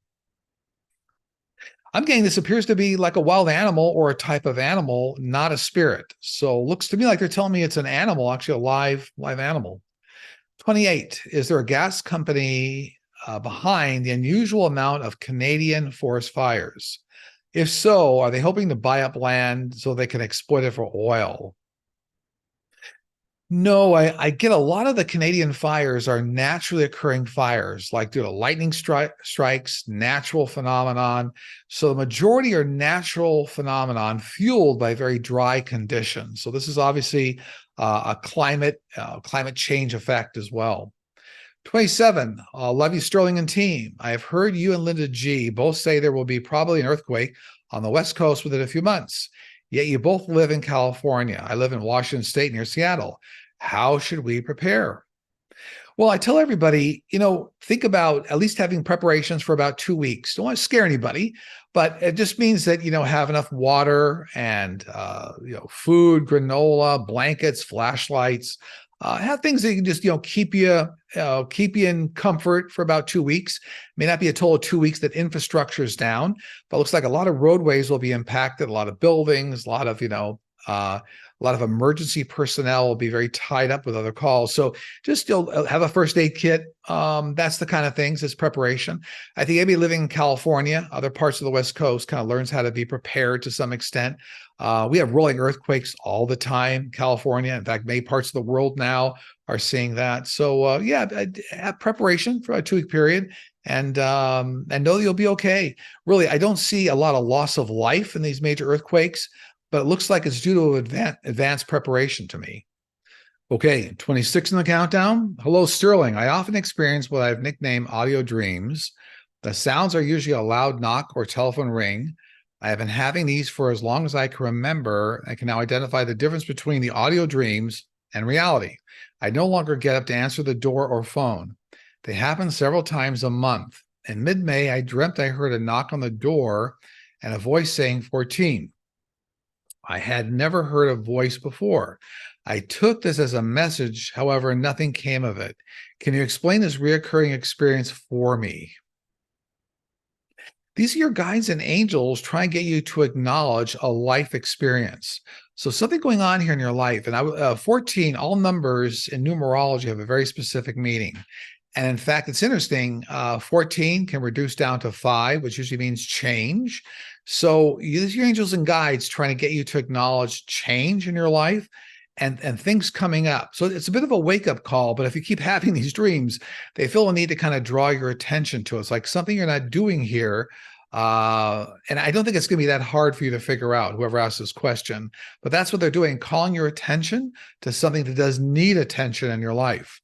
I'm getting this appears to be like a wild animal or a type of animal, not a spirit. So looks to me like they're telling me it's an animal, actually a live animal. 28, is there a gas company behind the unusual amount of Canadian forest fires? If so, are they hoping to buy up land so they can exploit it for oil? No, I get a lot of the Canadian fires are naturally occurring fires, like due to lightning strikes, natural phenomenon. So the majority are natural phenomenon fueled by very dry conditions. So this is obviously a climate change effect as well. 27, love you, Sterling and team. I have heard you and Linda G both say there will be probably an earthquake on the West Coast within a few months. Yet you both live in California. I live in Washington State near Seattle. How should we prepare? Well, I tell everybody, think about at least having preparations for about 2 weeks. Don't want to scare anybody, but it just means that, have enough water and, food, granola, blankets, flashlights, have things that can just, keep you in comfort for about 2 weeks. May not be a total 2 weeks that infrastructure is down, but it looks like a lot of roadways will be impacted, a lot of buildings, a lot of, a lot of emergency personnel will be very tied up with other calls. So just have a first aid kit. That's the kind of things as preparation. I think maybe living in California, other parts of the West Coast kind of learns how to be prepared to some extent. We have rolling earthquakes all the time, California. In fact, many parts of the world now are seeing that. So have preparation for a 2-week period and know you'll be okay. Really, I don't see a lot of loss of life in these major earthquakes, but it looks like it's due to advanced preparation to me. Okay, 26 in the countdown. Hello, Sterling. I often experience what I've nicknamed audio dreams. The sounds are usually a loud knock or telephone ring. I have been having these for as long as I can remember. I can now identify the difference between the audio dreams and reality. I no longer get up to answer the door or phone. They happen several times a month. In mid-May, I dreamt I heard a knock on the door and a voice saying 14. I had never heard a voice before. I took this as a message, however, nothing came of it. Can you explain this reoccurring experience for me? These are your guides and angels trying to get you to acknowledge a life experience. So something going on here in your life. And 14, all numbers in numerology have a very specific meaning. And in fact, it's interesting, 14 can reduce down to 5, which usually means change. So use your angels and guides trying to get you to acknowledge change in your life and things coming up. So it's a bit of a wake-up call, but if you keep having these dreams, they feel a need to kind of draw your attention to it. It's like something you're not doing here. And I don't think it's going to be that hard for you to figure out, whoever asked this question, but that's what they're doing, calling your attention to something that does need attention in your life.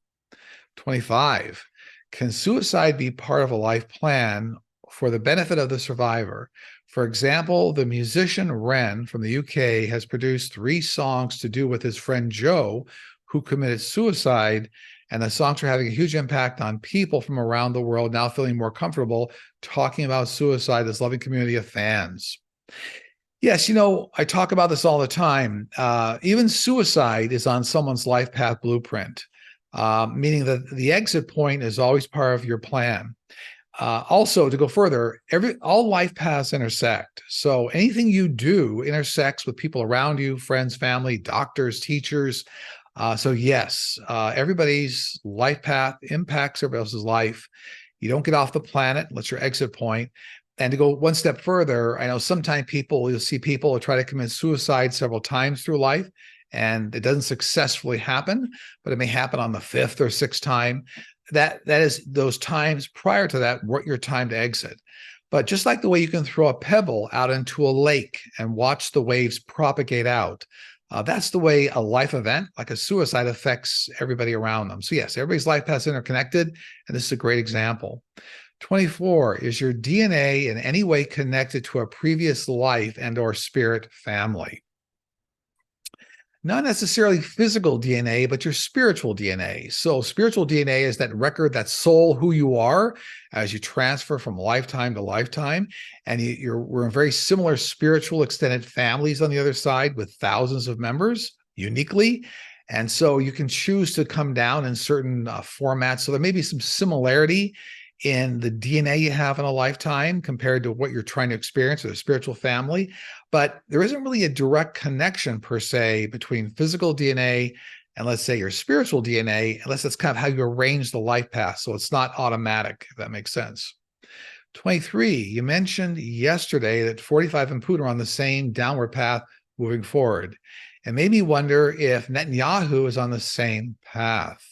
25. Can suicide be part of a life plan for the benefit of the survivor? For example, the musician Ren from the UK has produced 3 songs to do with his friend Joe, who committed suicide, and the songs are having a huge impact on people from around the world now feeling more comfortable talking about suicide, this loving community of fans. Yes, I talk about this all the time. Even suicide is on someone's life path blueprint, meaning that the exit point is always part of your plan. Also, to go further, all life paths intersect. So anything you do intersects with people around you, friends, family, doctors, teachers. So yes, everybody's life path impacts everybody else's life. You don't get off the planet unless your exit point. And to go one step further, I know sometimes you'll see people who try to commit suicide several times through life, and it doesn't successfully happen, but it may happen on the 5th or 6th time. That is those times prior to that weren't your time to exit. But just like the way you can throw a pebble out into a lake and watch the waves propagate out, that's the way a life event like a suicide affects everybody around them. So yes, everybody's life paths interconnected, and this is a great example. 24, is your DNA in any way connected to a previous life and or spirit family? Not necessarily physical DNA, but your spiritual DNA. So spiritual DNA is that record, that soul, who you are as you transfer from lifetime to lifetime. And we're in very similar spiritual extended families on the other side with thousands of members uniquely. And so you can choose to come down in certain formats. So there may be some similarity in the DNA you have in a lifetime compared to what you're trying to experience with a spiritual family. But there isn't really a direct connection per se between physical DNA and, let's say, your spiritual DNA, unless that's kind of how you arrange the life path. So it's not automatic, if that makes sense. 23, you mentioned yesterday that 45 and Putin are on the same downward path moving forward. It made me wonder if Netanyahu is on the same path.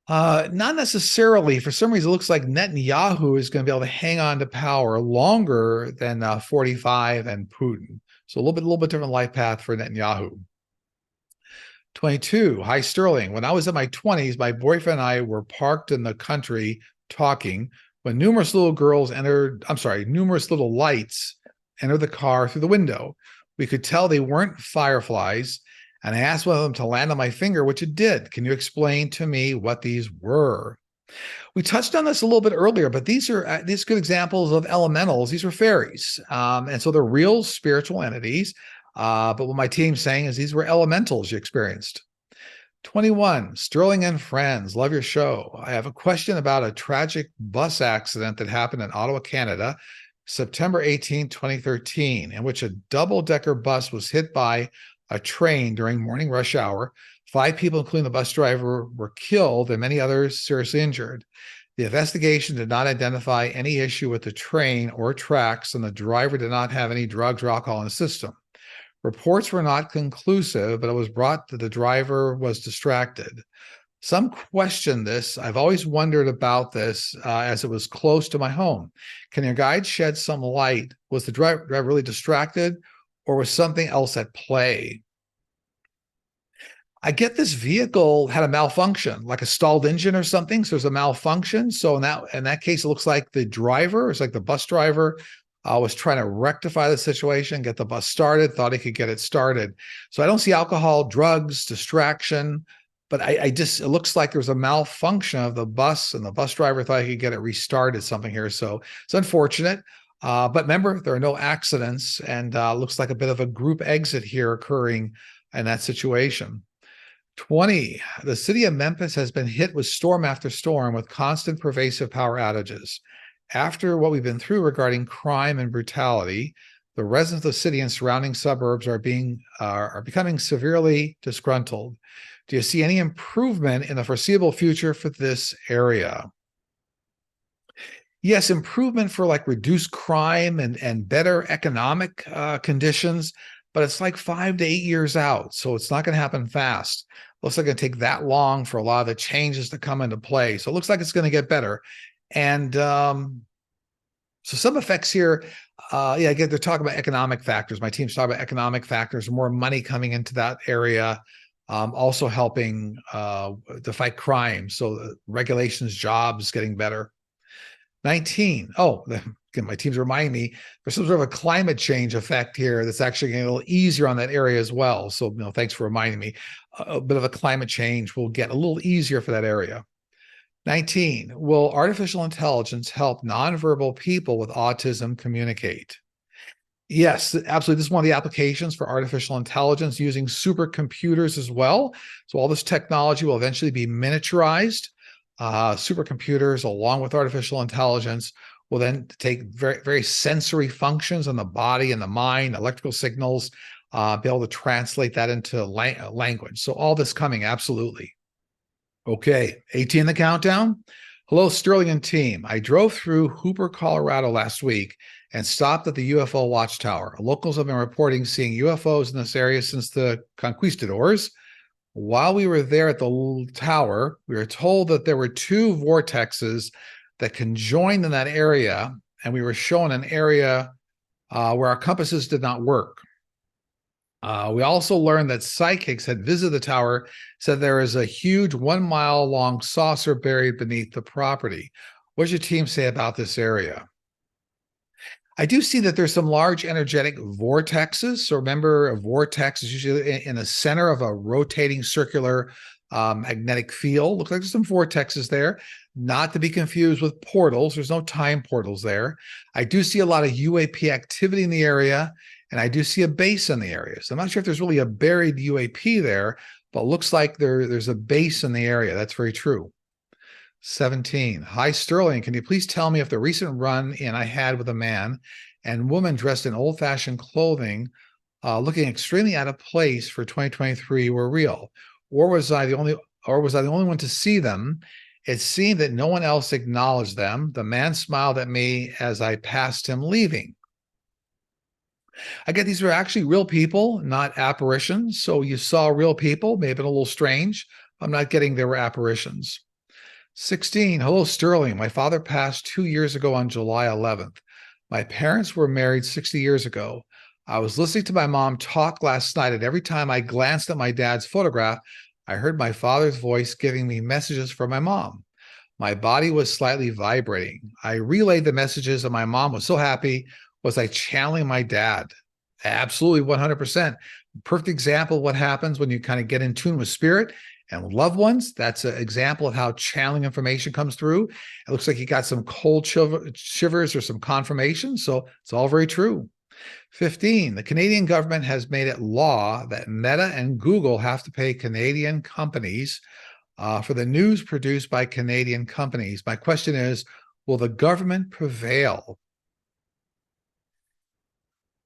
Not necessarily. For some reason, it looks like Netanyahu is going to be able to hang on to power longer than 45 and Putin. So a little bit different life path for Netanyahu. 22. Hi, Sterling. When I was in my 20s, my boyfriend and I were parked in the country talking when numerous little lights entered the car through the window. We could tell they weren't fireflies, and I asked one of them to land on my finger, which it did. Can you explain to me what these were? We touched on this a little bit earlier, but these are good examples of elementals. These are fairies. And so they're real spiritual entities. But what my team's saying is these were elementals you experienced. 21, Sterling and friends, love your show. I have a question about a tragic bus accident that happened in Ottawa, Canada, September 18, 2013, in which a double-decker bus was hit by a train during morning rush hour. 5 people, including the bus driver, were killed and many others seriously injured. The investigation did not identify any issue with the train or tracks, and the driver did not have any drugs or alcohol in the system. Reports were not conclusive, but it was brought that the driver was distracted. Some question this. I've always wondered about this as it was close to my home. Can your guide shed some light? Was the driver really distracted, or was something else at play? I get this vehicle had a malfunction, like a stalled engine or something. So there's a malfunction. So in that case, it looks like the driver, it's like the bus driver, was trying to rectify the situation, get the bus started, thought he could get it started. So I don't see alcohol, drugs, distraction, but it looks like there was a malfunction of the bus, and the bus driver thought he could get it restarted, something here. So it's unfortunate. But remember, there are no accidents, and looks like a bit of a group exit here occurring in that situation. 20, the city of Memphis has been hit with storm after storm with constant pervasive power outages. After what we've been through regarding crime and brutality, the residents of the city and surrounding suburbs are becoming severely disgruntled. Do you see any improvement in the foreseeable future for this area? Yes, improvement for like reduced crime and better economic conditions. but it's like 5 to 8 years out. So it's not going to happen fast. Looks like it's going to take that long for a lot of the changes to come into play. So it looks like it's going to get better. And so some effects here, yeah, again, they're talking about economic factors. My team's talking about economic factors, more money coming into that area, also helping to fight crime. So regulations, jobs getting better. 19. Oh, again, my team's reminding me there's some sort of a climate change effect here that's actually getting a little easier on that area as well. So, thanks for reminding me. A bit of a climate change will get a little easier for that area. 19. Will artificial intelligence help nonverbal people with autism communicate? Yes, absolutely. This is one of the applications for artificial intelligence using supercomputers as well. So all this technology will eventually be miniaturized. Supercomputers, along with artificial intelligence, will then take very, very sensory functions in the body and the mind, electrical signals, be able to translate that into language. So all this coming, absolutely. Okay, 18 in the countdown. Hello, Sterling and team. I drove through Hooper, Colorado last week and stopped at the UFO watchtower. Locals have been reporting seeing UFOs in this area since the conquistadors. While we were there at the tower, we were told that there were 2 vortexes that conjoined in that area, and we were shown an area where our compasses did not work. We also learned that psychics had visited the tower, said there is a huge 1-mile-long saucer buried beneath the property. What does your team say about this area? I do see that there's some large energetic vortexes. So remember, a vortex is usually in the center of a rotating circular magnetic field. Looks like there's some vortexes there, not to be confused with portals. There's no time portals there. I do see a lot of UAP activity in the area, and I do see a base in the area. So I'm not sure if there's really a buried UAP there, but it looks like there's a base in the area. That's very true. 17. Hi, Sterling. Can you please tell me if the recent run-in I had with a man and woman dressed in old-fashioned clothing, looking extremely out of place for 2023, were real, or was I the only one to see them? It seemed that no one else acknowledged them. The man smiled at me as I passed him leaving. I get these were actually real people, not apparitions. So you saw real people, may have been a little strange. I'm not getting there were apparitions. 16. Hello, Sterling. My father passed 2 years ago on July 11th. My parents were married 60 years ago. I was listening to my mom talk last night, and every time I glanced at my dad's photograph, I heard my father's voice giving me messages from my mom. My body was slightly vibrating. I relayed the messages, and my mom was so happy. Was I channeling my dad? Absolutely, 100%. Perfect example of what happens when you kind of get in tune with spirit and loved ones. That's an example of how channeling information comes through. It looks like you got some cold shivers or some confirmation. So it's all very true. 15. The Canadian government has made it law that Meta and Google have to pay Canadian companies for the news produced by Canadian companies. My question is, will the government prevail?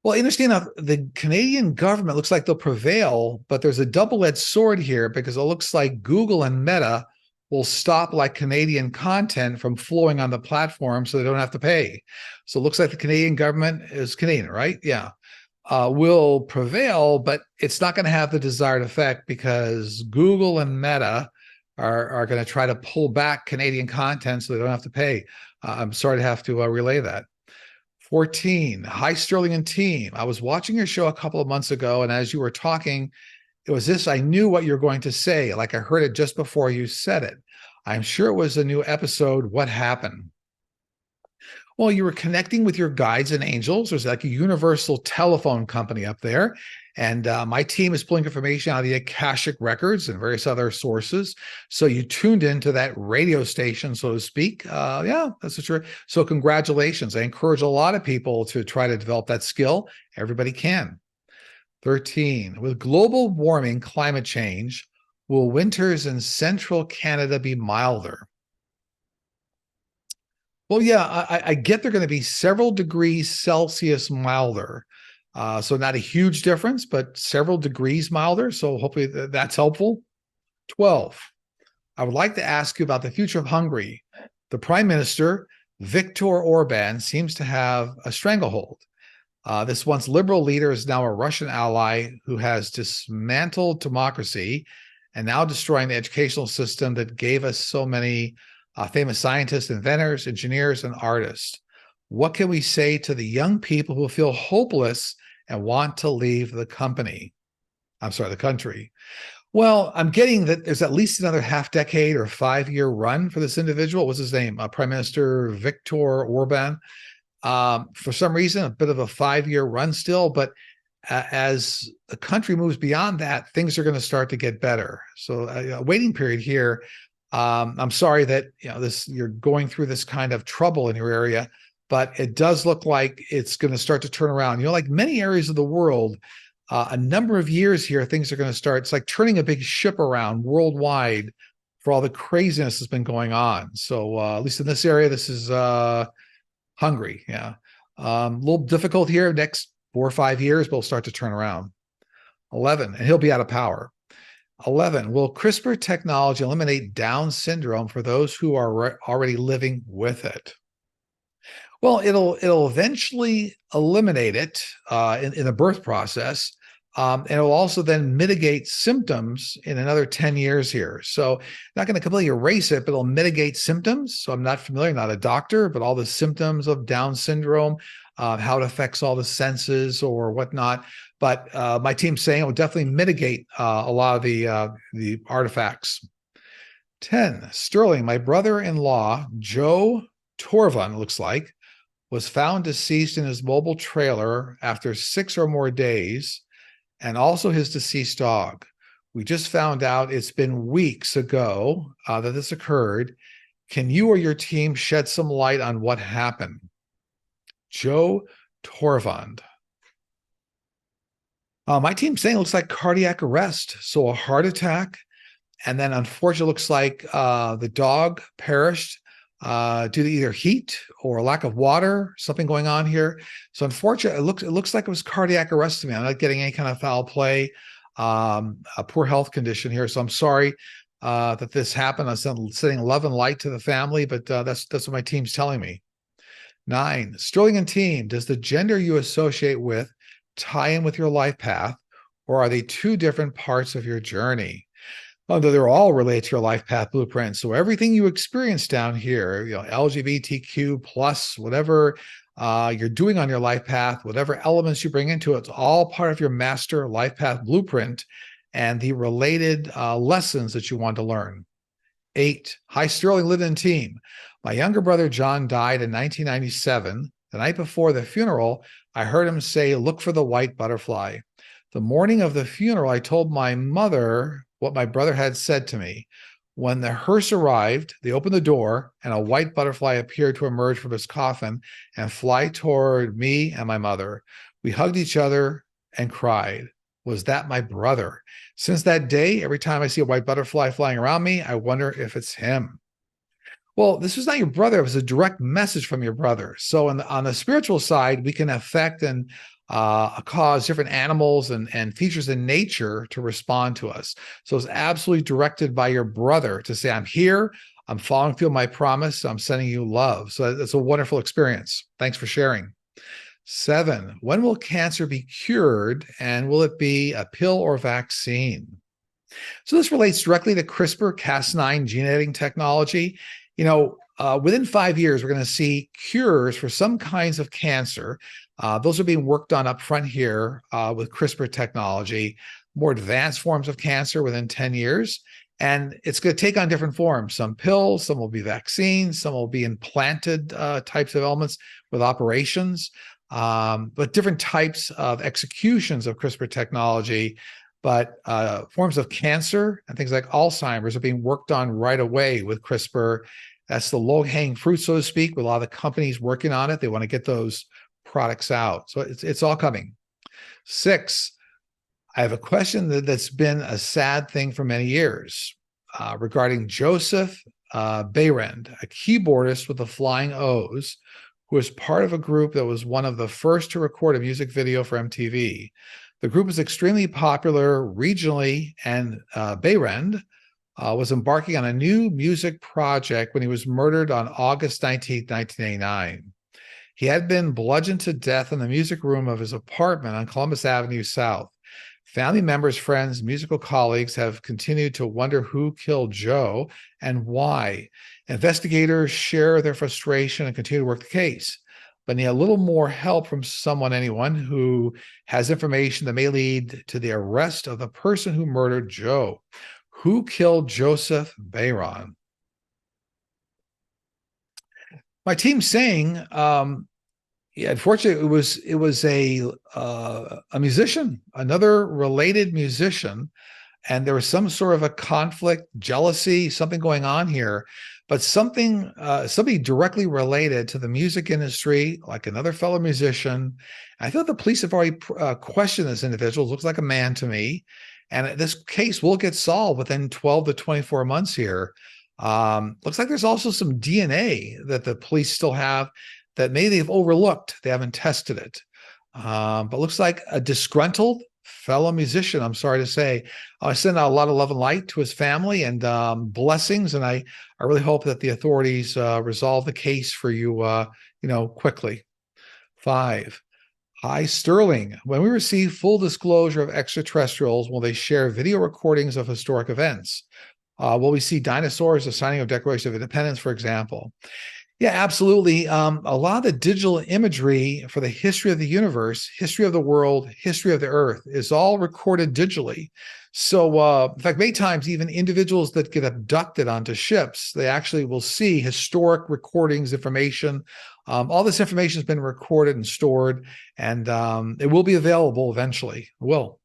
Well, interesting enough, the Canadian government looks like they'll prevail, but there's a double-edged sword here because it looks like Google and Meta will stop like Canadian content from flowing on the platform so they don't have to pay. So it looks like the Canadian government is Canadian, right? Yeah. Will prevail, but it's not going to have the desired effect because Google and Meta are going to try to pull back Canadian content so they don't have to pay. I'm sorry to have to relay that. 14. Hi, Sterling and team. I was watching your show a couple of months ago, and as you were talking, it was this. I knew what you're going to say, like I heard it just before you said it. I'm sure it was a new episode. What happened? Well, you were connecting with your guides and angels. There's like a universal telephone company up there. And my team is pulling information out of the Akashic records and various other sources. So you tuned into that radio station, so to speak. Yeah, that's true. So congratulations. I encourage a lot of people to try to develop that skill. Everybody can. 13. With global warming, climate change, will winters in central Canada be milder? Well, yeah, I get they're going to be several degrees Celsius milder. So not a huge difference, but several degrees milder. So hopefully that's helpful. 12. I would like to ask you about the future of Hungary. The Prime Minister, Viktor Orban, seems to have a stranglehold. This once liberal leader is now a Russian ally who has dismantled democracy and now destroying the educational system that gave us so many famous scientists, inventors, engineers, and artists. What can we say to the young people who feel hopeless and want to leave the country? Well, I'm getting that there's at least another half decade or 5-year run for this individual. What's his name? Prime Minister Viktor Orban. For some reason, a bit of a 5-year run still, but as the country moves beyond that, things are going to start to get better. So a waiting period here. I'm sorry that you're going through this kind of trouble in your area, but it does look like it's going to start to turn around. Like many areas of the world, a number of years here, things are going to start. It's like turning a big ship around worldwide for all the craziness that's been going on. So at least in this area, this is Hungary. Yeah. A little difficult here. Next 4 or 5 years, but it'll start to turn around. 11, and he'll be out of power. 11, will CRISPR technology eliminate Down syndrome for those who are already living with it? Well, it'll eventually eliminate it in the birth process. And it'll also then mitigate symptoms in another 10 years here. So not going to completely erase it, but it'll mitigate symptoms. So I'm not familiar, not a doctor, but all the symptoms of Down syndrome, how it affects all the senses or whatnot. But my team's saying it will definitely mitigate a lot of the artifacts. 10, Sterling, my brother-in-law, Joe Torvund, looks like, was found deceased in his mobile trailer after 6 or more days, and also his deceased dog. We just found out it's been weeks ago that this occurred. Can you or your team shed some light on what happened? Joe Torvund. My team's saying it looks like cardiac arrest. So a heart attack. And then unfortunately, it looks like the dog perished due to either heat or lack of water, something going on here. So unfortunately, it looks like it was cardiac arrest to me. I'm not getting any kind of foul play, a poor health condition here. So I'm sorry that this happened. I'm sending love and light to the family, but that's what my team's telling me. 9, Sterling and team, does the gender you associate with tie in with your life path, or are they two different parts of your journey? Although they're all related to your life path blueprint. So everything you experience down here, LGBTQ plus, whatever you're doing on your life path, whatever elements you bring into it, it's all part of your master life path blueprint and the related lessons that you want to learn. 8, hi, Sterling, Linden team. My younger brother, John, died in 1997. The night before the funeral, I heard him say, look for the white butterfly. The morning of the funeral, I told my mother what my brother had said to me. When the hearse arrived, they opened the door and a white butterfly appeared to emerge from his coffin and fly toward me and my mother. We hugged each other and cried. Was that my brother? Since that day, every time I see a white butterfly flying around me, I wonder if it's him. Well, this was not your brother. It was a direct message from your brother. So on the spiritual side, we can affect and cause different animals and features in nature to respond to us. So it's absolutely directed by your brother to say, I'm here, I'm following through my promise, I'm sending you love. So that's a wonderful experience. Thanks for sharing. 7, when will cancer be cured, and will it be a pill or vaccine? So this relates directly to CRISPR-Cas9 gene editing technology. Within 5 years, we're going to see cures for some kinds of cancer. Those are being worked on up front here with CRISPR technology, more advanced forms of cancer within 10 years. And it's going to take on different forms. Some pills, some will be vaccines, some will be implanted types of elements with operations, but different types of executions of CRISPR technology. But forms of cancer and things like Alzheimer's are being worked on right away with CRISPR. That's the low-hanging fruit, so to speak, with a lot of the companies working on it. They want to get those products out. So it's all coming. 6, I have a question that's been a sad thing for many years regarding Joseph Behrend, a keyboardist with the Flying O's, who was part of a group that was one of the first to record a music video for MTV. The group is extremely popular regionally, and Behrend was embarking on a new music project when he was murdered on August 19, 1989. He had been bludgeoned to death in the music room of his apartment on Columbus Avenue South. Family members, friends, musical colleagues have continued to wonder who killed Joe and why. Investigators share their frustration and continue to work the case, but need a little more help from anyone who has information that may lead to the arrest of the person who murdered Joe. Who killed Joseph Bayron? My team's saying, yeah, unfortunately, it was a musician, another related musician, and there was some sort of a conflict, jealousy, something going on here, but somebody directly related to the music industry, like another fellow musician. I thought the police have already questioned this individual. Looks like a man to me, and this case will get solved within 12 to 24 months here. Looks like there's also some DNA that the police still have that maybe they've overlooked. They haven't tested it. But looks like a disgruntled fellow musician, I'm sorry to say. I send out a lot of love and light to his family and blessings. And I really hope that the authorities resolve the case for you, quickly. 5. Hi, Sterling. When we receive full disclosure of extraterrestrials, will they share video recordings of historic events? Will we see dinosaurs, the signing of Declaration of Independence, for example? Yeah, absolutely. A lot of the digital imagery for the history of the universe, history of the world, history of the earth is all recorded digitally. So, in fact, many times even individuals that get abducted onto ships, they actually will see historic recordings, information. All this information has been recorded and stored, and it will be available eventually. It will.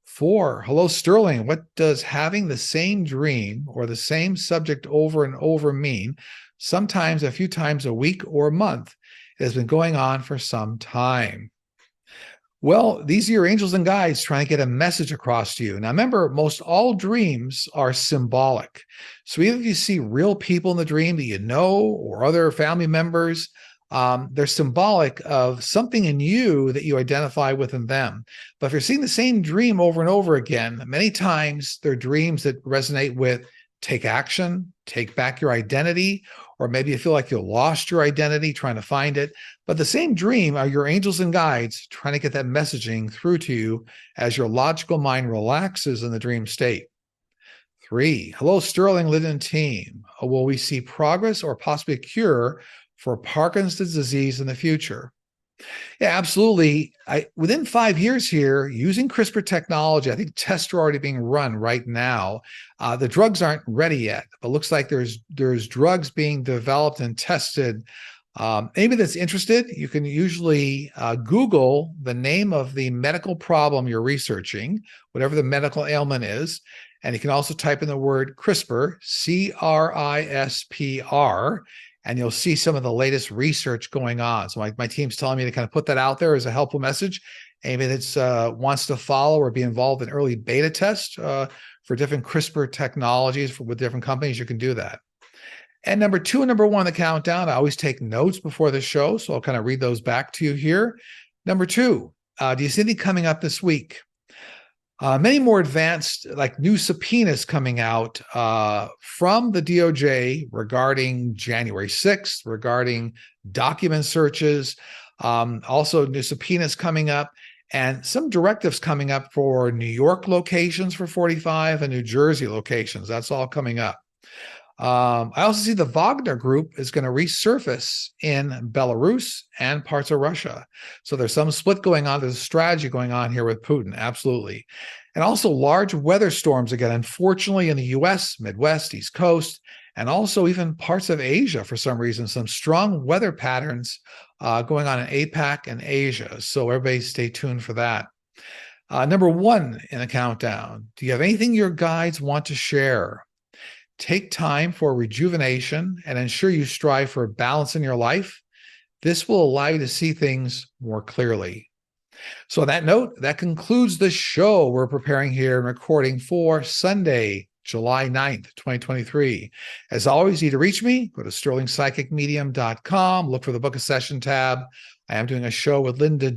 4. Hello, Sterling. What does having the same dream or the same subject over and over mean? Sometimes a few times a week or a month. It has been going on for some time. Well, these are your angels and guides trying to get a message across to you. Now, remember, most all dreams are symbolic. So even if you see real people in the dream that you know or other family members, they're symbolic of something in you that you identify within them. But if you're seeing the same dream over and over again, many times they're dreams that resonate with take action, take back your identity, or maybe you feel like you lost your identity trying to find it. But the same dream are your angels and guides trying to get that messaging through to you as your logical mind relaxes in the dream state. 3. Hello, Sterling, Linden team. Will we see progress or possibly a cure for Parkinson's disease in the future? Yeah, absolutely. Within 5 years here, using CRISPR technology, I think tests are already being run right now. The drugs aren't ready yet, but looks like there's drugs being developed and tested. Anybody that's interested, you can usually Google the name of the medical problem you're researching, whatever the medical ailment is. And you can also type in the word CRISPR, CRISPR, and you'll see some of the latest research going on. So my team's telling me to kind of put that out there as a helpful message. Anybody that wants to follow or be involved in early beta tests for different CRISPR technologies with different companies, you can do that. And number 2 and number 1 on the countdown, I always take notes before the show, so I'll kind of read those back to you here. Number 2, do you see anything coming up this week? Many more advanced, like new subpoenas coming out from the DOJ regarding January 6th, regarding document searches, also new subpoenas coming up, and some directives coming up for New York locations for 45 and New Jersey locations. That's all coming up. I also see the Wagner Group is going to resurface in Belarus and parts of Russia. So there's some split going on. There's a strategy going on here with Putin. Absolutely. And also large weather storms again, unfortunately, in the U.S., Midwest, East Coast, and also even parts of Asia for some reason, some strong weather patterns going on in APAC and Asia. So everybody stay tuned for that. Number 1 in the countdown. Do you have anything your guides want to share? Take time for rejuvenation and ensure you strive for balance in your life. This will allow you to see things more clearly. So on that note, that concludes the show we're preparing here and recording for Sunday, July 9th, 2023. As always, you need to reach me, go to sterlingpsychicmedium.com, look for the Book a Session tab. I am doing a show with Linda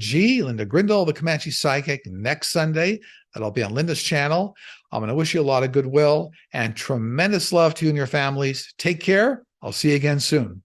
Grindle, the Comanche Psychic, next Sunday. That'll be on Linda's channel. I'm going to wish you a lot of goodwill and tremendous love to you and your families. Take care. I'll see you again soon.